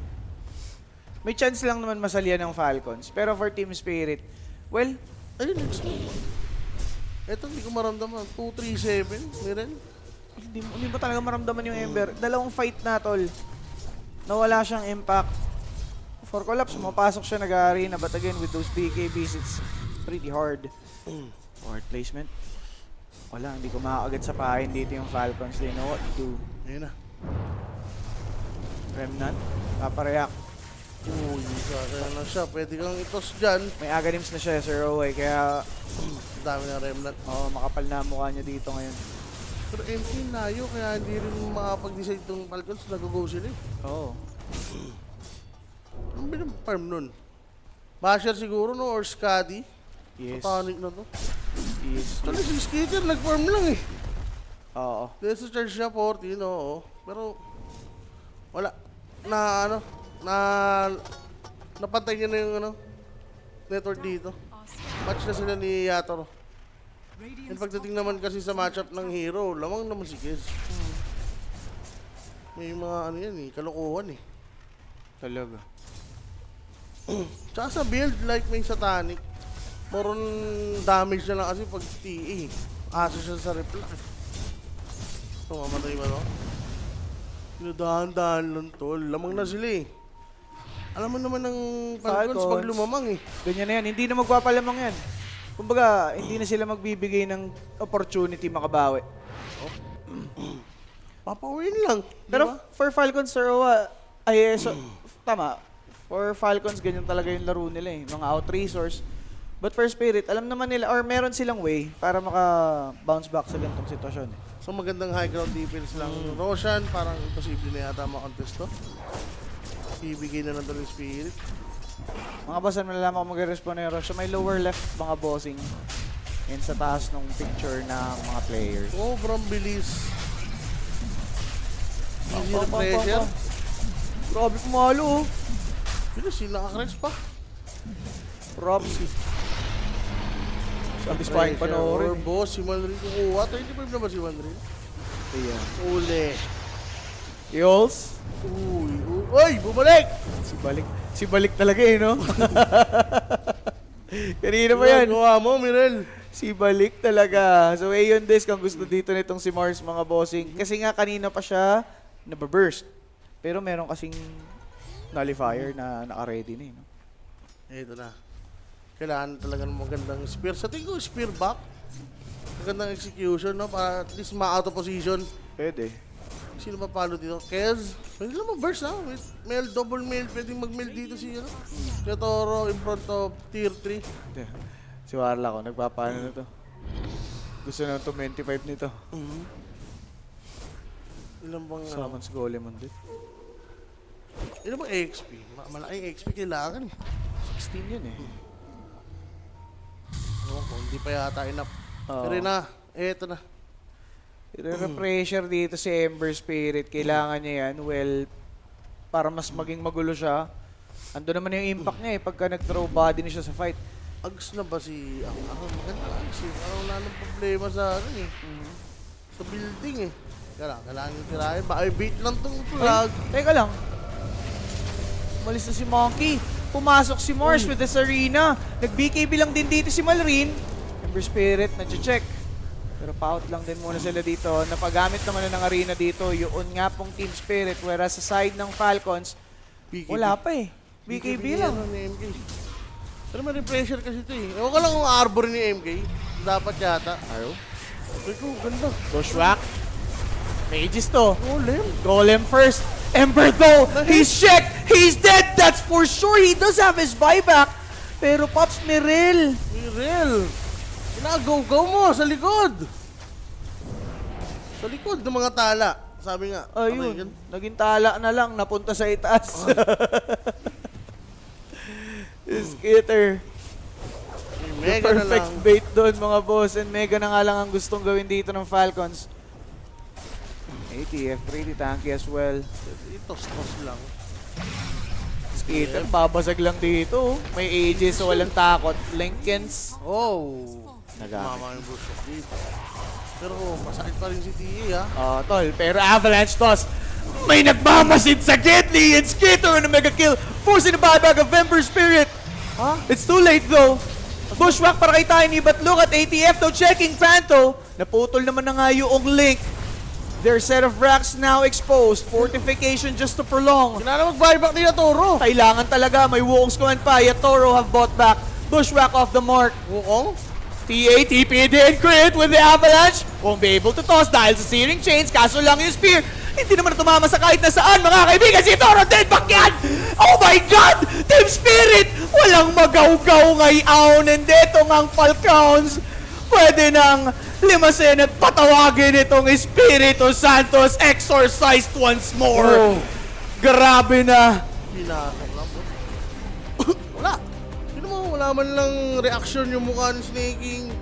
S2: May chance lang naman masalya ng Falcons. Pero for Team Spirit, well,
S1: Ayun, next move. Eto, hindi ko maramdaman. 2-3-7. Meron.
S2: hindi mo talaga maramdaman yung Ember. Dalawang fight na, tol. Nawala siyang impact. For Collapse, mapasok siya nag-arena. But again, with those BKBs, it's pretty hard. Hard placement. Wala, hindi ko makakagat sa pahin dito yung Falcons. They know what to do.
S1: Ayun na.
S2: Remnant, papareact.
S1: Uy, kaya na siya. Pwede kang itos dyan.
S2: May aganims na siya, Sir Oway. Kaya,
S1: Dami na remnant.
S2: makapal na ang mukha niya dito ngayon.
S1: Pero empty layo, kaya hindi rin makapag-decide itong Falcons. Nag-go sila eh.
S2: Oo.
S1: Ano ba yung farm nun? Basher siguro, no? Or Scuddy?
S2: Yes.
S1: Panic na to.
S2: Yes.
S1: Actually, si Skitter nag-farm lang eh.
S2: Oo.
S1: Desa charge niya 14, oo. Pero, wala. Napantay niya na yung network dito. Match na sila ni Yatoro. And
S4: Radiant's
S1: pagdating naman kasi sa matchup ng hero, lamang naman si Kiz. May mga ano yan eh, kalokohan eh.
S2: Talaga.
S1: Tsaka sa build, like may satanic, more on damage na lang kasi pag TA. Aso siya sa reply. So, mamatay ba no? Dahan-dahan lang tol. Lamang na sila eh. Alam mo naman ng Falcons pag
S2: Falcons.
S1: lumamang eh.
S2: Ganyan na yan. Hindi na magpapalamang yan. Kumbaga, hindi na sila magbibigay ng opportunity makabawi.
S1: Papawin lang.
S2: Pero
S1: Pero,
S2: for Falcons, Sir Owa, tama. For Falcons, ganyan talaga yung laro nila eh. Mga out-resource. But for Spirit, alam naman nila, or meron silang way para maka-bounce back sa ganitong sitwasyon eh.
S1: so magandang high ground defense lang. Roshan, parang imposible na yata makontest to. Ibigay na lang to ng Spirit.
S2: Mga boss, malalaman ko mag-respond na yung Roche. May lower left mga bossing. And sa taas ng picture ng mga players.
S1: Sobrang bilis. Easy na pressure.
S2: Grabe kumalo oh.
S1: Bilis, yung nakakrest pa.
S2: Props. Sabi sparring
S1: Or
S2: panoorin.
S1: boss, si Mandarin kukuha. 25 na ba si Mandarin?
S2: Ayan.
S1: Uli.
S2: Yols.
S1: Uy, bumalik!
S2: Si balik talaga eh, no? Kanina pa yan.
S1: Gawa mo, Mirel.
S2: Si balik talaga. So, Aeon Disc ang gusto dito nitong si Mars, mga bossing. Kasi nga kanina pa siya nababurst. Pero meron kasing nullifier na naka-ready na eh, no?
S1: Ito na. Kailangan talaga ng magandang spear. Sa tingin ko, spear back. Magandang execution, no? Para at least ma-out of position.
S2: Pwede.
S1: Sino pa palo dito? Kez. Pwede lang mag-burst, ha? With mail, double mail. Pwede mag-mail dito si, ano? Yatoro in front of tier 3.
S2: Si Warla ko, nagpapaano na to. Gusto na ito 25 nito.
S1: Ilan bang, ano?
S2: Summons Golem on dit.
S1: Ilan bang XP? Malaking XP kailangan, eh.
S2: 16 yun eh.
S1: Ewan ko, hindi pa yata enough.
S2: Oo.
S1: Pero na, eto na.
S2: Pressure dito si Ember Spirit. Kailangan niya yan. Well, para mas maging magulo siya. Ando naman yung impact niya eh. Pagka nag-throw body niya siya sa fight.
S1: Ags na ba si... Ako, maganda Ags eh. Parang wala nang problema sa ano eh. Sa building eh. Kailangan yung tirahin. Baka i-bait lang tong flag.
S2: Teka lang. Umalis na si Monkey. Pumasok si Mars with the Serena. Nag-BKB lang din dito si Malrin. Ember Spirit, nag-check. Pero paut lang din muna sila dito. Napagamit naman na ng arena dito. Yun nga pong Team Spirit. Whereas sa side ng Falcons,
S1: BKB.
S2: wala pa eh. BKB lang.
S1: Ano ni MK. Pero may pressure kasi ito eh. Ewan ko lang kung arbor ni MK. Dapat yata.
S2: Ayaw.
S1: Ay ko, ganda.
S2: Bushwhack. Mages to.
S1: Golem.
S2: Golem first. Ember though, he's checked. He's dead. That's for sure. He does have his buyback. Pero Pops Mirel.
S1: Mirel. Ginagaw-gaw mo sa likod. Sa likod ng mga tala. Sabi nga.
S2: Ayun. Naging tala na lang. Napunta sa itaas. Skitter.
S1: Mega na
S2: Perfect
S1: lang.
S2: bait doon mga boss. And mega na nga lang ang gustong gawin dito ng Falcons. ATF, pretty tanky as well.
S1: Itos-tos lang.
S2: Skitter, babasag lang dito. May ages so walang takot. Linkens.
S1: Oh.
S2: Nagamit.
S1: Mama yung busok dito. Pero masakit pa rin si TA ha.
S2: Tol. Pero Avalanche toss. May nagmamasid sa Gidley and Skitter and a mega kill. Forcing the buyback of Ember Spirit.
S1: Ha?
S2: It's too late though. Bushwhack para kay Tiny, but look at ATF though checking Panto. Naputol naman na nga yung link. Their set of racks now exposed. Fortification just to prolong.
S1: Kailangan mag-buyback ni Yatoro.
S2: Kailangan talaga, may Wukong's command pa. Yatoro have bought back. Bushwhack off the mark.
S1: Wukong?
S2: TA, TPD, and crit with the Avalanche. Won't be able to toss dahil sa Searing Chains. Kaso lang yung spear. Hindi naman tumama sa kahit na saan, mga kaibigan. Si Toro dead back yan! Oh my God! Team Spirit! Walang magaw-gaw ngayon. And ito ngang Falcons. Pwede nang limasin at patawagin itong Espiritu Santos exorcised once more.
S1: Oh.
S2: Grabe na.
S1: Pinatak lang po. Wala. Sino mo, wala man lang reaction yung mukha ng Snaking.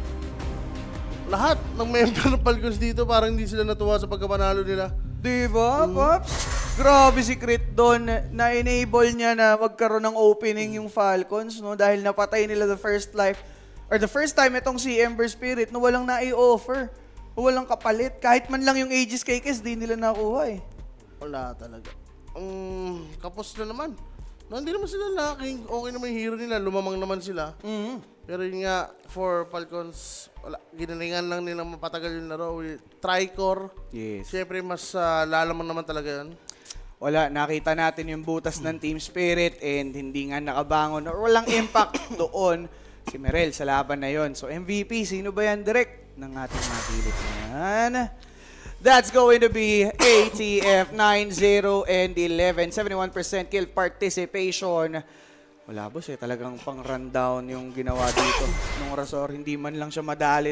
S1: Lahat ng member ng Falcons dito parang hindi sila natuwa sa pagkapanalo nila.
S2: Diba, Pops? Grabe si Crit doon. Na-enable niya na magkaroon ng opening yung Falcons, no? Dahil napatay nila the first life. or the first time itong si Ember Spirit na walang na-i-offer. Walang kapalit. Kahit man lang yung Aegis Kekes, di nila nakuha eh.
S1: Wala talaga. Kapos na naman. No, hindi naman sila laking. Okay naman yung hero nila. Lumamang naman sila. Pero yun nga, for Falcons, wala. Ginalingan lang nilang mapatagal yung laro. Tricor.
S2: Yes.
S1: Siyempre, mas lalamang naman talaga yun.
S2: Wala, nakita natin yung butas ng Team Spirit and hindi nga nakabangon or walang impact doon si Merel sa laban na yon. So MVP, sino ba yan direct ng ating mapilit na yan? That's going to be ATF 9-0 and 11. 71% kill participation. Wala boss talagang pang rundown yung ginawa dito. Nung Razor, hindi man lang siya madali.